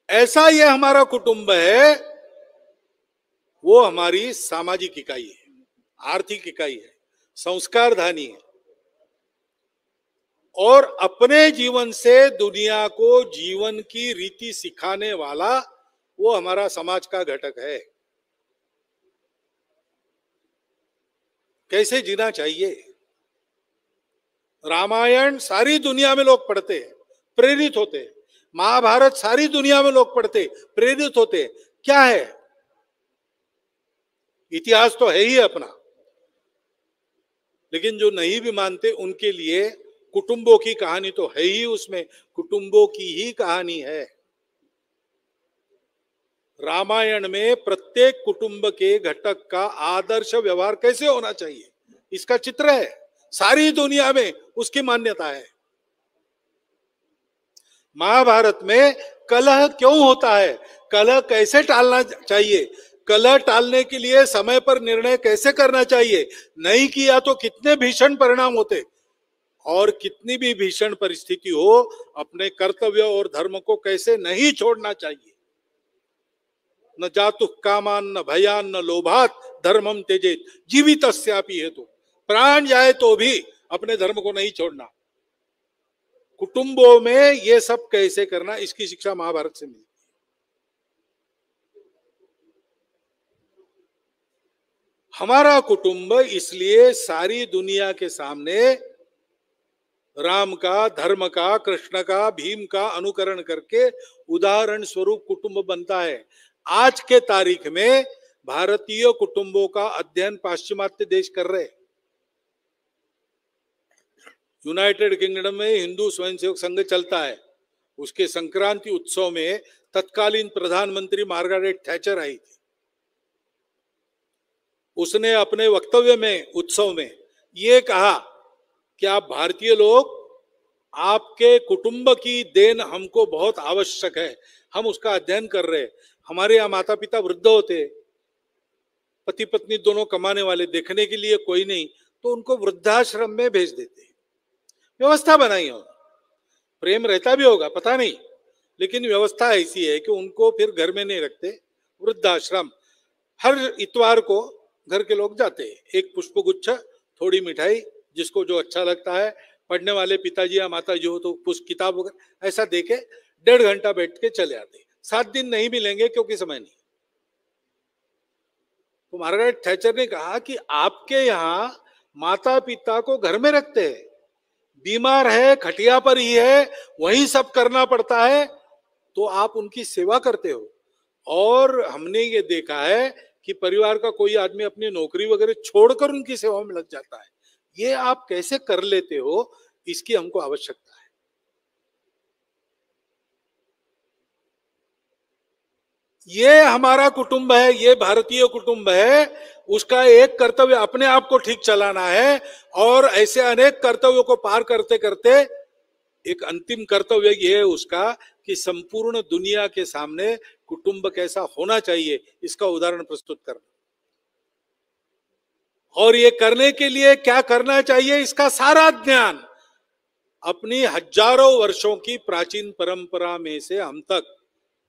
ऐसा ये हमारा कुटुंब है, वो हमारी सामाजिक इकाई है, आर्थिक इकाई है, संस्कार धानी है। और अपने जीवन से दुनिया को जीवन की रीति सिखाने वाला वो हमारा समाज का घटक है। कैसे जीना चाहिए, रामायण सारी दुनिया में लोग पढ़ते हैं, प्रेरित होते हैं। महाभारत सारी दुनिया में लोग पढ़ते, प्रेरित होते। क्या है, इतिहास तो है ही अपना। लेकिन जो नहीं भी मानते उनके लिए कुटुंबों की कहानी तो है ही, उसमें कुटुंबों की ही कहानी है। रामायण में प्रत्येक कुटुंब के घटक का आदर्श व्यवहार कैसे होना चाहिए, इसका चित्र है। सारी दुनिया में उसकी मान्यता है। महाभारत में कलह क्यों होता है, कलह कैसे टालना चाहिए, कलह टालने के लिए समय पर निर्णय कैसे करना चाहिए, नहीं किया तो कितने भीषण परिणाम होते। और कितनी भी भीषण परिस्थिति हो, अपने कर्तव्य और धर्म को कैसे नहीं छोड़ना चाहिए। न जातु कामान न भयान न लोभात धर्मम त्यजेत जीवितस्यापि हेतु, प्राण जाए तो भी अपने धर्म को नहीं छोड़ना। कुटुंबों में ये सब कैसे करना, इसकी शिक्षा महाभारत से मिलती है। हमारा कुटुंब इसलिए सारी दुनिया के सामने राम का, धर्म का, कृष्ण का, भीम का अनुकरण करके उदाहरण स्वरूप कुटुंब बनता है। आज के तारीख में भारतीय कुटुंबों का अध्ययन पाश्चिमात्य देश कर रहे। यूनाइटेड किंगडम में हिंदू स्वयंसेवक संघ चलता है, उसके संक्रांति उत्सव में तत्कालीन प्रधानमंत्री मार्गारेट थैचर आई थी। उसने अपने वक्तव्य में, उत्सव में ये कहा कि आप भारतीय लोग, आपके कुटुंब की देन हमको बहुत आवश्यक है, हम उसका अध्ययन कर रहे हैं। हमारे यहाँ माता पिता वृद्ध होते, पति पत्नी दोनों कमाने वाले, देखने के लिए कोई नहीं, तो उनको वृद्धाश्रम में भेज देते। व्यवस्था बनाई हो, प्रेम रहता भी होगा पता नहीं, लेकिन व्यवस्था ऐसी है कि उनको फिर घर में नहीं रखते, वृद्धाश्रम। हर इतवार को घर के लोग जाते, एक पुष्पगुच्छ, थोड़ी मिठाई, जिसको जो अच्छा लगता है, पढ़ने वाले पिताजी या माताजी हो तो पुष्प किताब वगैरह ऐसा देके 1.5 घंटा बैठ के चले आते। 7 दिन नहीं मिलेंगे क्योंकि समय नहीं। तो मार्गारेट थैचर ने कहा कि आपके यहाँ माता पिता को घर में रखते हैं, बीमार है, खटिया पर ही है, वही सब करना पड़ता है, तो आप उनकी सेवा करते हो। और हमने ये देखा है कि परिवार का कोई आदमी अपनी नौकरी वगैरह छोड़कर उनकी सेवा में लग जाता है। ये आप कैसे कर लेते हो, इसकी हमको आवश्यकता है। ये हमारा कुटुंब है, ये भारतीय कुटुंब है, उसका एक कर्तव्य अपने आप को ठीक चलाना है। और ऐसे अनेक कर्तव्यों को पार करते करते एक अंतिम कर्तव्य ये है उसका कि संपूर्ण दुनिया के सामने कुटुंब कैसा होना चाहिए, इसका उदाहरण प्रस्तुत करना। और ये करने के लिए क्या करना चाहिए, इसका सारा ज्ञान अपनी हजारों वर्षों की प्राचीन परंपरा में से हम तक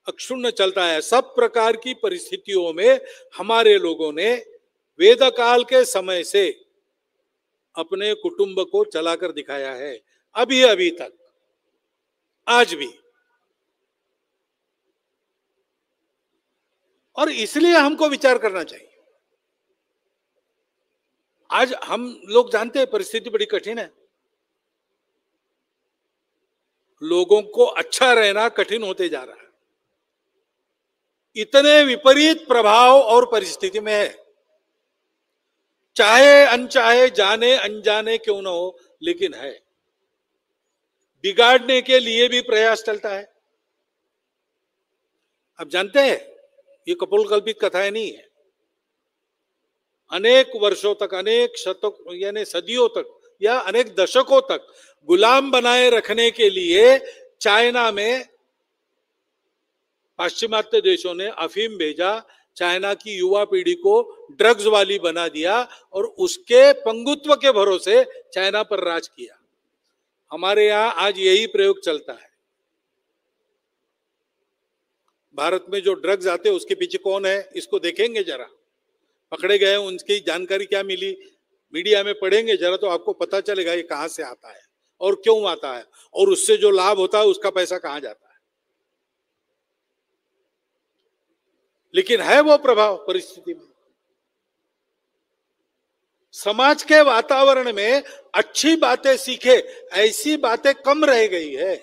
अक्षुण्ण चलता है। सब प्रकार की परिस्थितियों में हमारे लोगों ने वेद काल के समय से अपने कुटुंब को चलाकर दिखाया है, अभी अभी तक, आज भी। और इसलिए हमको विचार करना चाहिए। आज हम लोग जानते हैं परिस्थिति बड़ी कठिन है, लोगों को अच्छा रहना कठिन होते जा रहा है, इतने विपरीत प्रभाव और परिस्थिति में है। चाहे अनचाहे, जाने अनजाने क्यों ना हो, लेकिन है। बिगाड़ने के लिए भी प्रयास चलता है। आप जानते हैं, ये कपोलकल्पित कथाएं नहीं है। अनेक वर्षों तक, अनेक शतक यानी सदियों तक या अनेक दशकों तक गुलाम बनाए रखने के लिए चाइना में पाश्चिमात्य देशों ने अफीम भेजा, चाइना की युवा पीढ़ी को ड्रग्स वाली बना दिया और उसके पंगुत्व के भरोसे चाइना पर राज किया। हमारे यहां आज यही प्रयोग चलता है। भारत में जो ड्रग्स आते हैं उसके पीछे कौन है, इसको देखेंगे जरा। पकड़े गए, उनकी जानकारी क्या मिली, मीडिया में पढ़ेंगे जरा तो आपको पता चलेगा ये कहां से आता है और क्यों आता है, और उससे जो लाभ होता है उसका पैसा कहां जाता है। लेकिन है वो प्रभाव परिस्थिति में। समाज के वातावरण में अच्छी बातें सीखे, ऐसी बातें कम रह गई है।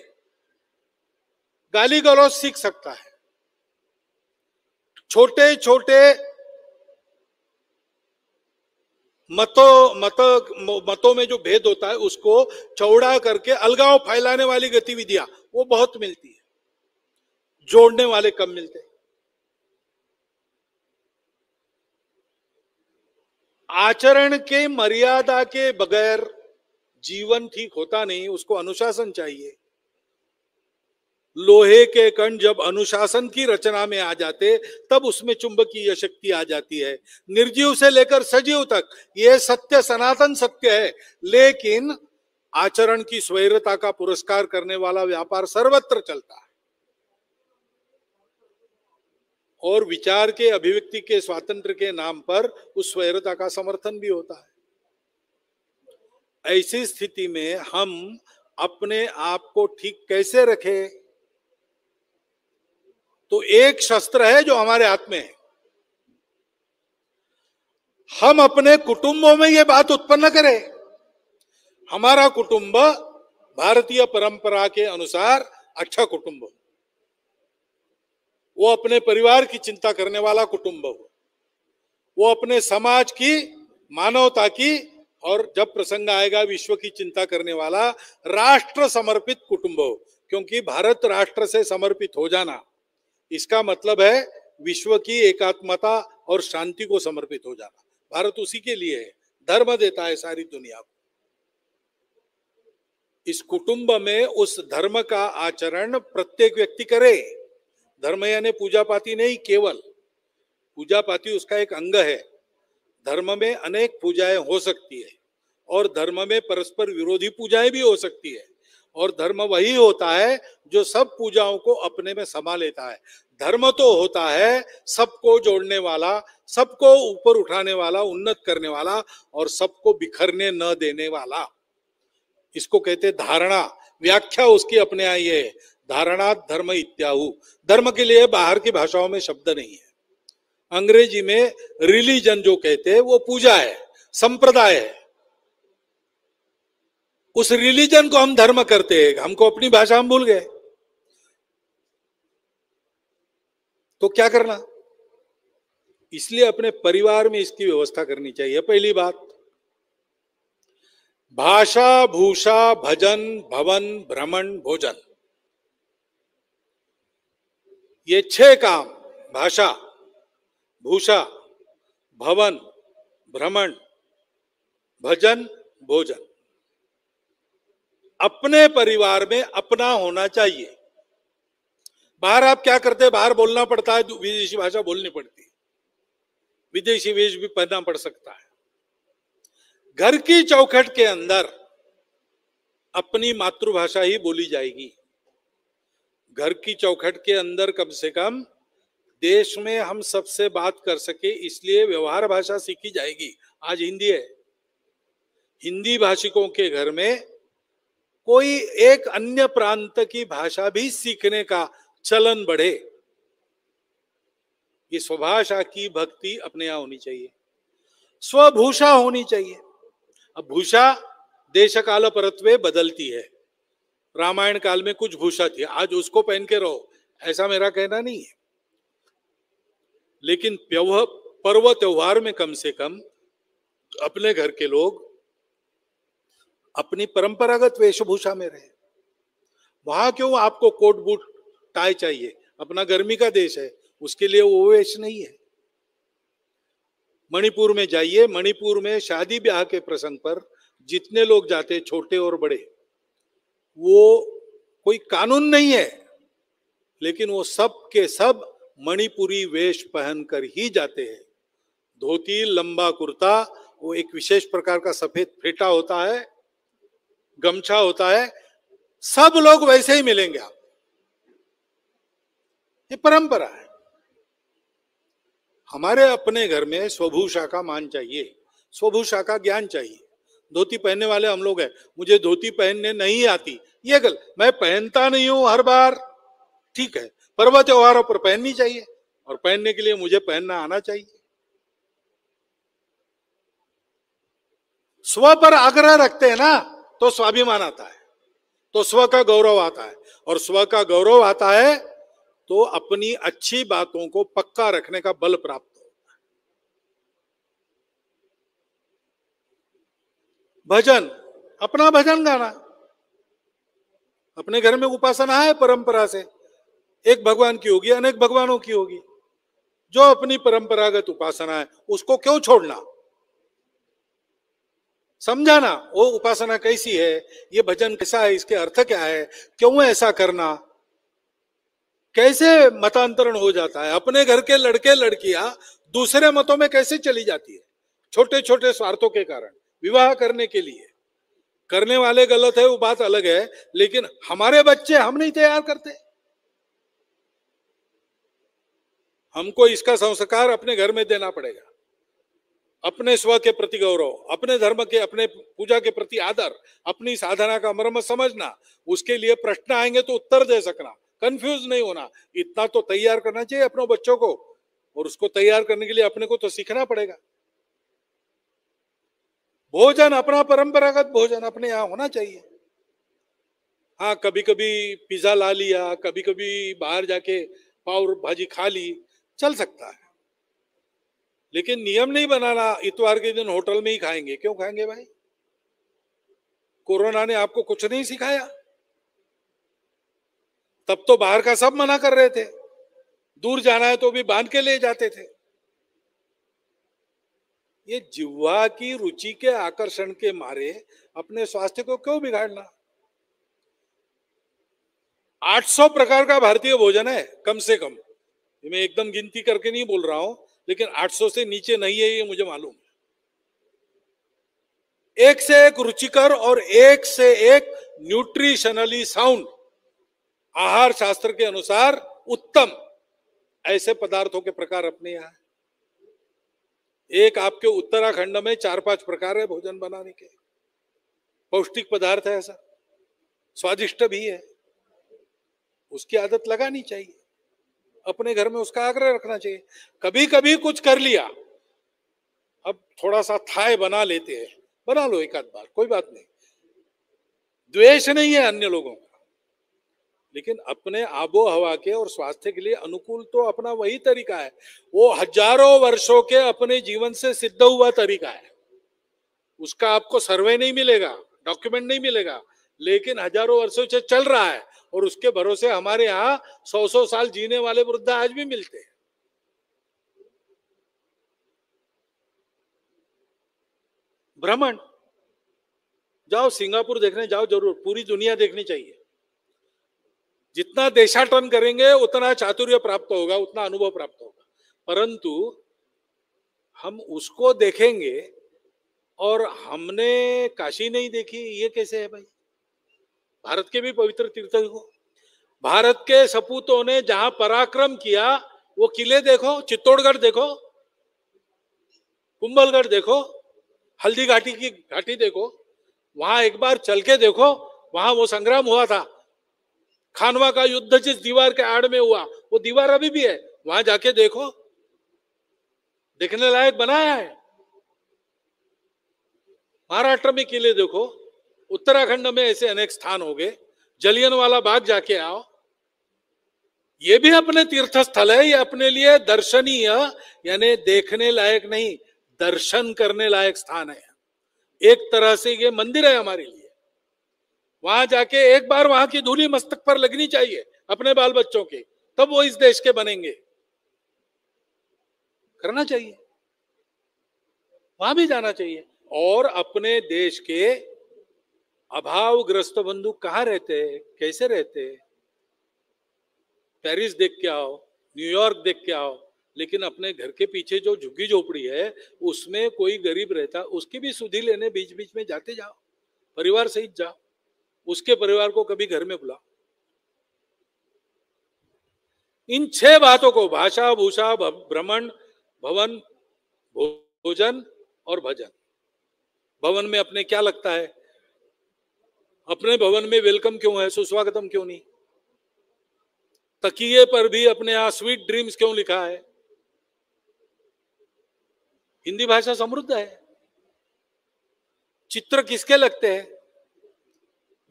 गाली गलौज सीख सकता है, छोटे छोटे मतों में जो भेद होता है उसको चौड़ा करके अलगाव फैलाने वाली गतिविधियां वो बहुत मिलती है, जोड़ने वाले कम मिलते हैं। आचरण के मर्यादा के बगैर जीवन ठीक होता नहीं, उसको अनुशासन चाहिए। लोहे के कण जब अनुशासन की रचना में आ जाते तब उसमें चुंबकीय शक्ति आ जाती है। निर्जीव से लेकर सजीव तक यह सत्य सनातन सत्य है, लेकिन आचरण की स्वैरता का पुरस्कार करने वाला व्यापार सर्वत्र चलता है और विचार के अभिव्यक्ति के स्वातंत्र्य के नाम पर उस स्वैरता का समर्थन भी होता है। ऐसी स्थिति में हम अपने आप को ठीक कैसे रखें? तो एक शस्त्र है जो हमारे हाथ में है। हम अपने कुटुंबों में यह बात उत्पन्न करें। हमारा कुटुंब भारतीय परंपरा के अनुसार अच्छा कुटुंब हो, वो अपने परिवार की चिंता करने वाला कुटुंब हो, वो अपने समाज की, मानवता की और जब प्रसंग आएगा विश्व की चिंता करने वाला राष्ट्र समर्पित कुटुंब हो। क्योंकि भारत राष्ट्र से समर्पित हो जाना इसका मतलब है विश्व की एकात्मता और शांति को समर्पित हो जाना। भारत उसी के लिए है, धर्म देता है सारी दुनिया को। इस कुटुंब में उस धर्म का आचरण प्रत्येक व्यक्ति करे। धर्म यानी पूजा पाती नहीं, केवल पूजा पाती उसका एक अंग है। धर्म में अनेक पूजाएं हो सकती है और धर्म में परस्पर विरोधी पूजाएं भी हो सकती है, और धर्म वही होता है जो सब पूजाओं को अपने में समा लेता है। धर्म तो होता है सबको जोड़ने वाला, सबको ऊपर उठाने वाला, उन्नत करने वाला और सबको बिखरने न देने वाला। इसको कहते धारणा। व्याख्या उसकी अपने आई है, धारणा धर्म इत्याहु। धर्म के लिए बाहर की भाषाओं में शब्द नहीं है। अंग्रेजी में रिलीजन जो कहते हैं वो पूजा है, संप्रदाय है। उस रिलीजन को हम धर्म करते हैं, हमको अपनी भाषा हम भूल गए। तो क्या करना? इसलिए अपने परिवार में इसकी व्यवस्था करनी चाहिए। पहली बात, भाषा भूषा भजन भवन भ्रमण भोजन, ये 6 काम, भाषा भूषा भवन भ्रमण भजन भोजन, अपने परिवार में अपना होना चाहिए। बाहर आप क्या करते हैं? बाहर बोलना पड़ता है, विदेशी भाषा बोलनी पड़ती है, विदेशी वेश भी पहनना पड़ सकता है। घर की चौखट के अंदर अपनी मातृभाषा ही बोली जाएगी। घर की चौखट के अंदर कम से कम देश में हम सबसे बात कर सके, इसलिए व्यवहार भाषा सीखी जाएगी। आज हिंदी है, हिंदी भाषिकों के घर में कोई एक अन्य प्रांत की भाषा भी सीखने का चलन बढ़े। ये स्वभाषा की भक्ति अपने यहां होनी चाहिए, स्वभूषा होनी चाहिए। अब भूषा देश काल परत्वे बदलती है। रामायण काल में कुछ भूषा थी, आज उसको पहन के रहो, ऐसा मेरा कहना नहीं है। लेकिन पर्व त्योहार में कम से कम अपने घर के लोग अपनी परंपरागत वेशभूषा में रहे। वहां क्यों आपको कोट बूट टाई चाहिए? अपना गर्मी का देश है, उसके लिए वो वेश नहीं है। मणिपुर में जाइए, मणिपुर में शादी ब्याह के प्रसंग पर जितने लोग जाते, छोटे और बड़े, वो कोई कानून नहीं है, लेकिन वो सब के सब मणिपुरी वेश पहनकर ही जाते हैं। धोती, लंबा कुर्ता, वो एक विशेष प्रकार का सफेद फेटा होता है, गमछा होता है, सब लोग वैसे ही मिलेंगे आप। ये परंपरा है। हमारे अपने घर में स्वभूषा का मान चाहिए, स्वभूषा का ज्ञान चाहिए। धोती पहनने वाले हम लोग हैं, मुझे धोती पहनने नहीं आती, ये गलत। मैं पहनता नहीं हूं हर बार, ठीक है, पर्व त्योहारों पर पहननी चाहिए, और पहनने के लिए मुझे पहनना आना चाहिए। स्व पर आग्रह रखते हैं ना, तो स्वाभिमान आता है, तो स्व का गौरव आता है, और स्व का गौरव आता है तो अपनी अच्छी बातों को पक्का रखने का बल प्राप्त होता है। भजन, अपना भजन गाना। अपने घर में उपासना है परंपरा से, एक भगवान की होगी, अनेक भगवानों की होगी। जो अपनी परंपरागत उपासना है उसको क्यों छोड़ना? समझाना वो उपासना कैसी है, ये भजन कैसा है, इसके अर्थ क्या है, क्यों ऐसा करना, कैसे मतांतरण हो जाता है। अपने घर के लड़के लड़कियां दूसरे मतों में कैसे चली जाती है, छोटे छोटे स्वार्थों के कारण, विवाह करने के लिए। करने वाले गलत है वो बात अलग है, लेकिन हमारे बच्चे हम नहीं तैयार करते। हमको इसका संस्कार अपने घर में देना पड़ेगा। अपने स्व के प्रति गौरव, अपने धर्म के, अपने पूजा के प्रति आदर, अपनी साधना का मर्म समझना, उसके लिए प्रश्न आएंगे तो उत्तर दे सकना, कंफ्यूज नहीं होना, इतना तो तैयार करना चाहिए अपने बच्चों को। और उसको तैयार करने के लिए अपने को तो सीखना पड़ेगा। भोजन अपना परंपरागत भोजन अपने यहाँ होना चाहिए। हाँ, कभी कभी पिज्जा ला लिया, कभी कभी बाहर जाके पाव भाजी खा ली, चल सकता है, लेकिन नियम नहीं बनाना इतवार के दिन होटल में ही खाएंगे। क्यों खाएंगे भाई? कोरोना ने आपको कुछ नहीं सिखाया? तब तो बाहर का सब मना कर रहे थे, दूर जाना है तो भी बांध के ले जाते थे। ये जिह्वा की रुचि के आकर्षण के मारे अपने स्वास्थ्य को क्यों बिगाड़ना? 800 प्रकार का भारतीय भोजन है कम से कम, मैं एकदम गिनती करके नहीं बोल रहा हूं, लेकिन 800 से नीचे नहीं है ये मुझे मालूम। एक से एक रुचिकर और एक से एक न्यूट्रिशनली साउंड, आहार शास्त्र के अनुसार उत्तम ऐसे पदार्थों के प्रकार अपने यहां है। एक आपके उत्तराखंड में 4-5 प्रकार है भोजन बनाने के, पौष्टिक पदार्थ है, ऐसा स्वादिष्ट भी है, उसकी आदत लगानी चाहिए। अपने घर में उसका आग्रह रखना चाहिए। कभी कभी कुछ कर लिया, अब थोड़ा सा थाय बना लेते हैं, बना लो एक आध बार, कोई बात नहीं, द्वेष नहीं है अन्य लोगों का, लेकिन अपने आबो हवा के और स्वास्थ्य के लिए अनुकूल तो अपना वही तरीका है। वो हजारों वर्षों के अपने जीवन से सिद्ध हुआ तरीका है, उसका आपको सर्वे नहीं मिलेगा, डॉक्यूमेंट नहीं मिलेगा, लेकिन हजारों वर्षों से चल रहा है, और उसके भरोसे हमारे यहाँ 100-100 साल जीने वाले वृद्ध आज भी मिलते हैं। भ्रमण जाओ, सिंगापुर देखने जाओ, जरूर, पूरी दुनिया देखनी चाहिए। जितना देशाटन करेंगे उतना चातुर्य प्राप्त होगा, उतना अनुभव प्राप्त होगा। परंतु हम उसको देखेंगे और हमने काशी नहीं देखी, ये कैसे है भाई? भारत के भी पवित्र तीर्थ को, भारत के सपूतों ने जहां पराक्रम किया वो किले देखो, चित्तौड़गढ़ देखो, कुंभलगढ़ देखो, हल्दी घाटी की घाटी देखो, वहां एक बार चल के देखो, वहां वो संग्राम हुआ था, खानवा का युद्ध जिस दीवार के आड़ में हुआ, वो दीवार अभी भी है, वहां जाके देखो, देखने लायक बनाया है। महाराष्ट्र में किले देखो, उत्तराखंड में ऐसे अनेक स्थान हो गए, जलियनवाला बाग जाके आओ, ये भी अपने तीर्थ स्थल है, ये अपने लिए दर्शनीय यानी देखने लायक नहीं, दर्शन करने लायक स्थान है। एक तरह से ये मंदिर है हमारे लिए। वहां जाके एक बार वहां की धूली मस्तक पर लगनी चाहिए अपने बाल बच्चों के, तब वो इस देश के बनेंगे। करना चाहिए, वहां भी जाना चाहिए। और अपने देश के अभावग्रस्त बंधु कहाँ रहते हैं, कैसे रहते हैं, पेरिस देख के आओ, न्यूयॉर्क देख के आओ, लेकिन अपने घर के पीछे जो झुग्गी झोपड़ी है उसमें कोई गरीब रहता, उसकी भी सुधि लेने बीच बीच में जाते जाओ, परिवार सहित जाओ, उसके परिवार को कभी घर में बुलाओ। इन 6 बातों को, भाषा, भूषा, भ्रमण, भवन, भोजन और भजन। भवन में अपने क्या लगता है, अपने भवन में वेलकम क्यों है, सुस्वागतम क्यों नहीं? तकिए पर भी अपने यहां स्वीट ड्रीम्स क्यों लिखा है? हिंदी भाषा समृद्ध है। चित्र किसके लगते हैं?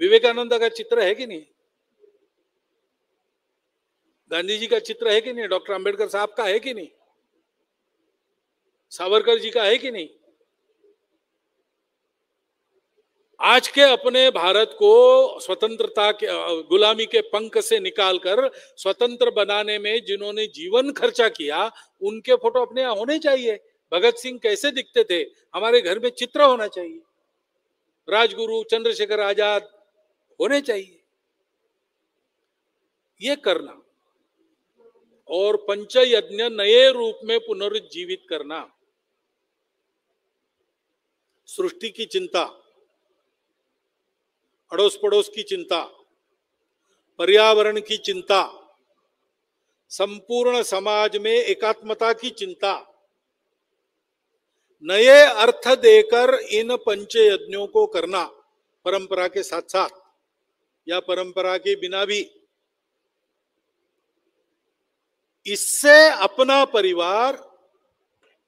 विवेकानंद का चित्र है कि नहीं? गांधी जी का चित्र है कि नहीं? डॉक्टर अंबेडकर साहब का है कि नहीं? सावरकर जी का है कि नहीं? आज के अपने भारत को स्वतंत्रता के, गुलामी के पंख से निकालकर स्वतंत्र बनाने में जिन्होंने जीवन खर्चा किया, उनके फोटो अपने यहां होने चाहिए। भगत सिंह कैसे दिखते थे, हमारे घर में चित्र होना चाहिए। राजगुरु, चंद्रशेखर आजाद होने चाहिए। ये करना और पंचयज्ञ नए रूप में पुनरुज्जीवित करना, सृष्टि की चिंता, अड़ोस पड़ोस की चिंता, पर्यावरण की चिंता, संपूर्ण समाज में एकात्मता की चिंता, नए अर्थ देकर इन पंचयज्ञों को करना, परंपरा के साथ साथ या परंपरा के बिना भी। इससे अपना परिवार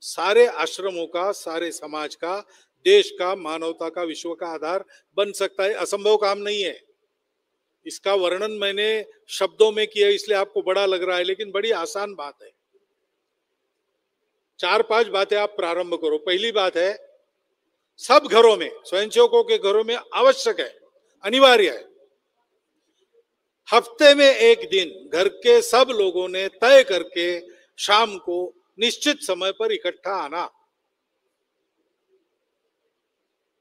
सारे आश्रमों का, सारे समाज का, देश का, मानवता का, विश्व का आधार बन सकता है। असंभव काम नहीं है। इसका वर्णन मैंने शब्दों में किया इसलिए आपको बड़ा लग रहा है, लेकिन बड़ी आसान बात है। 4-5 बातें आप प्रारंभ करो। पहली बात है, सब घरों में, स्वयंसेवकों के घरों में आवश्यक है, अनिवार्य है, हफ्ते में एक दिन घर के सब लोगों ने तय करके शाम को निश्चित समय पर इकट्ठा आना।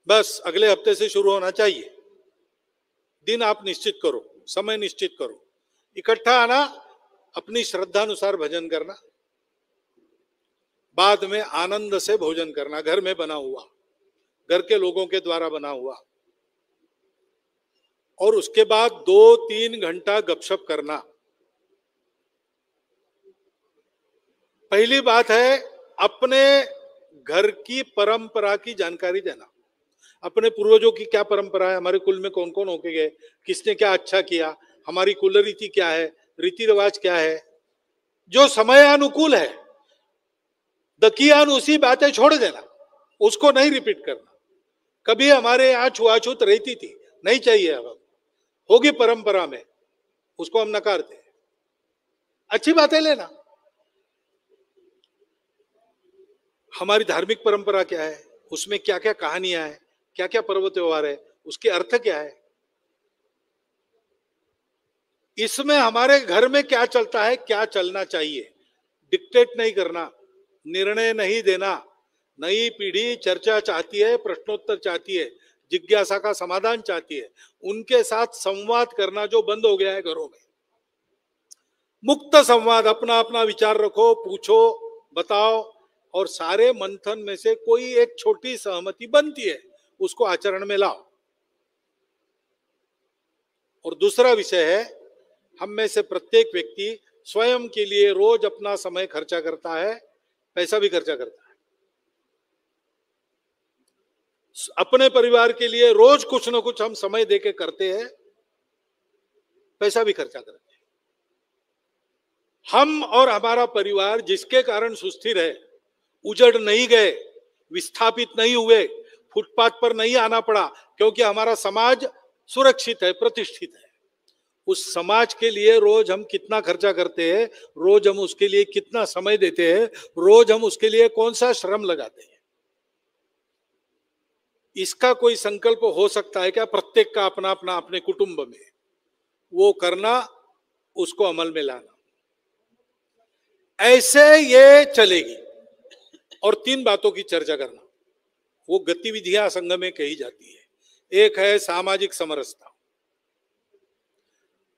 बस अगले हफ्ते से शुरू होना चाहिए। दिन आप निश्चित करो, समय निश्चित करो, इकट्ठा आना, अपनी श्रद्धा अनुसार भजन करना, बाद में आनंद से भोजन करना, घर में बना हुआ, घर के लोगों के द्वारा बना हुआ, और उसके बाद 2-3 घंटा गपशप करना। पहली बात है, अपने घर की परंपरा की जानकारी देना। अपने पूर्वजों की क्या परंपरा है, हमारे कुल में कौन कौन होके गए, किसने क्या अच्छा किया, हमारी कुल रीति क्या है, रीति रिवाज क्या है, जो समय अनुकूल है। दकियान उसी बातें छोड़ देना, उसको नहीं रिपीट करना। कभी हमारे यहाँ छुआछूत रहती थी, नहीं चाहिए, अब होगी परंपरा में, उसको हम नकारते हैं। अच्छी बातें लेना। हमारी धार्मिक परंपरा क्या है, उसमें क्या क्या कहानियां है, क्या क्या पर्व त्योहार है, उसके अर्थ क्या है, इसमें हमारे घर में क्या चलता है, क्या चलना चाहिए। डिक्टेट नहीं करना, निर्णय नहीं देना। नई पीढ़ी चर्चा चाहती है, प्रश्नोत्तर चाहती है, जिज्ञासा का समाधान चाहती है। उनके साथ संवाद करना जो बंद हो गया है घरों में। मुक्त संवाद, अपना अपना विचार रखो, पूछो, बताओ, और सारे मंथन में से कोई एक छोटी सहमति बनती है, उसको आचरण में लाओ। और दूसरा विषय है, हम में से प्रत्येक व्यक्ति स्वयं के लिए रोज अपना समय खर्चा करता है, पैसा भी खर्चा करता है। अपने परिवार के लिए रोज कुछ ना कुछ हम समय देके करते हैं, पैसा भी खर्चा करते हैं। हम और हमारा परिवार जिसके कारण सुस्थिर है, उजड़ नहीं गए, विस्थापित नहीं हुए, फुटपाथ पर नहीं आना पड़ा, क्योंकि हमारा समाज सुरक्षित है, प्रतिष्ठित है। उस समाज के लिए रोज हम कितना खर्चा करते हैं, रोज हम उसके लिए कितना समय देते हैं, रोज हम उसके लिए कौन सा श्रम लगाते हैं। इसका कोई संकल्प हो सकता है क्या? प्रत्येक का अपना अपना अपने कुटुंब में वो करना, उसको अमल में लाना, ऐसे ये चलेगी। और 3 बातों की चर्चा करना, वो गतिविधियां संघ में कही जाती है। एक है सामाजिक समरसता,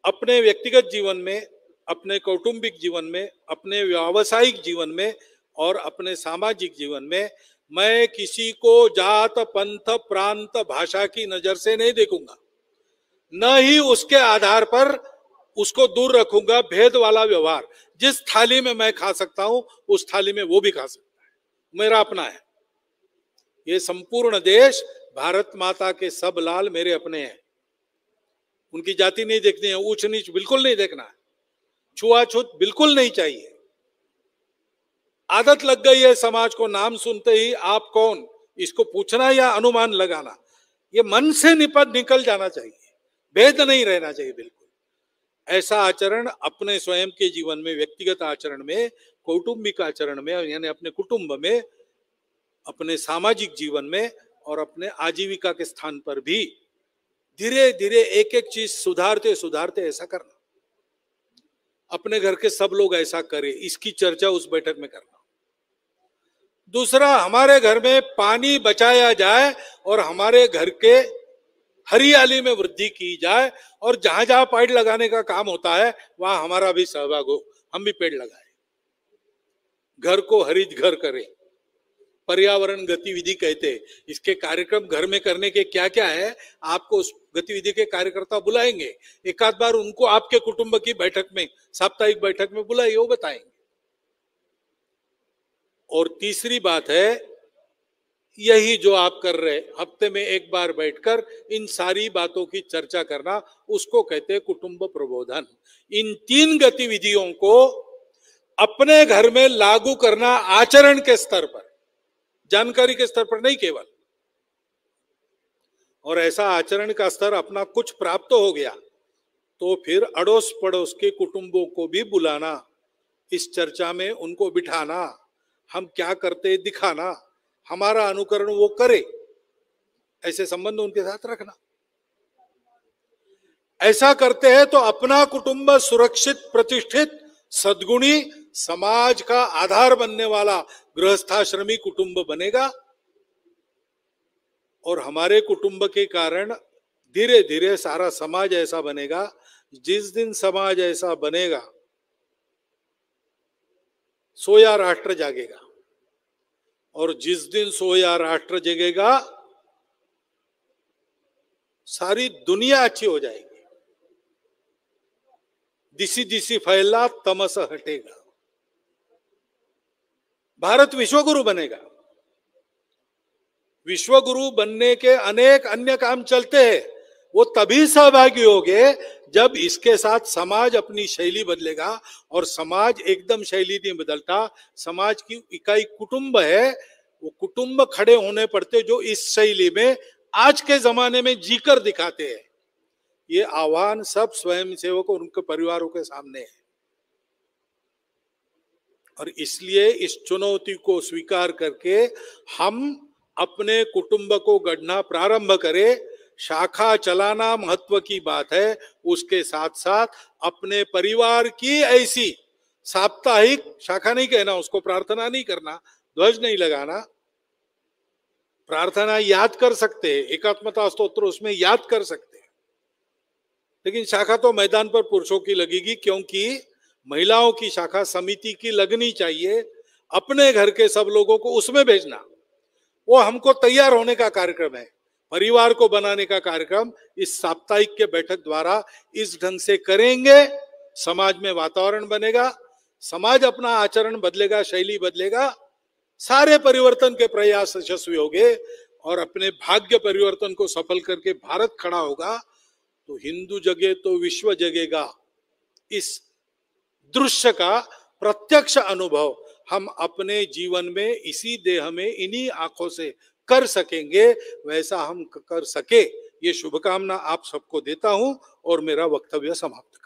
अपने व्यक्तिगत जीवन में, अपने कौटुंबिक जीवन में, अपने व्यावसायिक जीवन में और अपने सामाजिक जीवन में मैं किसी को जात, पंथ, प्रांत, भाषा की नजर से नहीं देखूंगा, न ही उसके आधार पर उसको दूर रखूंगा। भेद वाला व्यवहार, जिस थाली में मैं खा सकता हूं उस थाली में वो भी खा सकता है, मेरा अपना है। ये संपूर्ण देश, भारत माता के सब लाल मेरे अपने हैं, उनकी जाति नहीं देखनी है, ऊंच नीच बिल्कुल नहीं देखना है, छुआछूत बिल्कुल नहीं चाहिए। आदत लग गई है समाज को नाम सुनते ही आप कौन, इसको पूछना या अनुमान लगाना, ये मन से निकल जाना चाहिए, भेद नहीं रहना चाहिए बिल्कुल। ऐसा आचरण अपने स्वयं के जीवन में, व्यक्तिगत आचरण में, कौटुंबिक आचरण में, यानी अपने कुटुंब में, अपने सामाजिक जीवन में और अपने आजीविका के स्थान पर भी धीरे धीरे एक एक चीज सुधारते सुधारते ऐसा करना। अपने घर के सब लोग ऐसा करें, इसकी चर्चा उस बैठक में करना। दूसरा, हमारे घर में पानी बचाया जाए और हमारे घर के हरियाली में वृद्धि की जाए, और जहां जहां पेड़ लगाने का काम होता है वहां हमारा भी सहभाग हो, हम भी पेड़ लगाएं, घर को हरित घर करें। पर्यावरण गतिविधि कहते हैं, इसके कार्यक्रम घर में करने के क्या क्या है, आपको उस गतिविधि के कार्यकर्ता बुलाएंगे, एक आध बार उनको आपके कुटुंब की बैठक में, साप्ताहिक बैठक में बुलाइए, वो बताएंगे। और तीसरी बात है, यही जो आप कर रहे, हफ्ते में एक बार बैठकर इन सारी बातों की चर्चा करना, उसको कहते हैं कुटुंब प्रबोधन। इन 3 गतिविधियों को अपने घर में लागू करना, आचरण के स्तर पर, जानकारी के स्तर पर नहीं केवल। और ऐसा आचरण का स्तर अपना कुछ प्राप्त हो गया तो फिर अड़ोस पड़ोस के कुटुंबों को भी बुलाना, इस चर्चा में उनको बिठाना, हम क्या करते दिखाना, हमारा अनुकरण वो करे, ऐसे संबंध उनके साथ रखना। ऐसा करते हैं तो अपना कुटुंब सुरक्षित, प्रतिष्ठित, सद्गुणी, समाज का आधार बनने वाला गृहस्थाश्रमी कुटुंब बनेगा। और हमारे कुटुंब के कारण धीरे धीरे सारा समाज ऐसा बनेगा। जिस दिन समाज ऐसा बनेगा, सोया राष्ट्र जागेगा, और जिस दिन सोया राष्ट्र जगेगा सारी दुनिया अच्छी हो जाएगी। दिसी दिसी फैला तमस हटेगा, भारत विश्वगुरु बनेगा। विश्वगुरु बनने के अनेक अन्य काम चलते हैं, वो तभी सहभागी होंगे जब इसके साथ समाज अपनी शैली बदलेगा। और समाज एकदम शैली नहीं बदलता, समाज की इकाई कुटुंब है, वो कुटुंब खड़े होने पड़ते जो इस शैली में आज के जमाने में जीकर दिखाते हैं। ये आह्वान सब स्वयंसेवक और उनके परिवारों के सामने है। और इसलिए इस चुनौती को स्वीकार करके हम अपने कुटुंब को गढ़ना प्रारंभ करें। शाखा चलाना महत्व की बात है, उसके साथ साथ अपने परिवार की ऐसी साप्ताहिक, शाखा नहीं कहना उसको, प्रार्थना नहीं करना, ध्वज नहीं लगाना, प्रार्थना याद कर सकते हैं, एकात्मता स्तोत्र उसमें याद कर सकते हैं, लेकिन शाखा तो मैदान पर पुरुषों की लगेगी, क्योंकि महिलाओं की शाखा समिति की लगनी चाहिए। अपने घर के सब लोगों को उसमें भेजना, वो हमको तैयार होने का कार्यक्रम है, परिवार को बनाने का कार्यक्रम इस साप्ताहिक के बैठक द्वारा इस ढंग से करेंगे। समाज में वातावरण बनेगा, समाज अपना आचरण बदलेगा, शैली बदलेगा, सारे परिवर्तन के प्रयास यशस्वी होंगे और अपने भाग्य परिवर्तन को सफल करके भारत खड़ा होगा। तो हिंदू जगे तो विश्व जगेगा, इस दृश्य का प्रत्यक्ष अनुभव हम अपने जीवन में इसी देह में इन्हीं आंखों से कर सकेंगे। वैसा हम कर सके, ये शुभकामना आप सबको देता हूं और मेरा वक्तव्य समाप्त।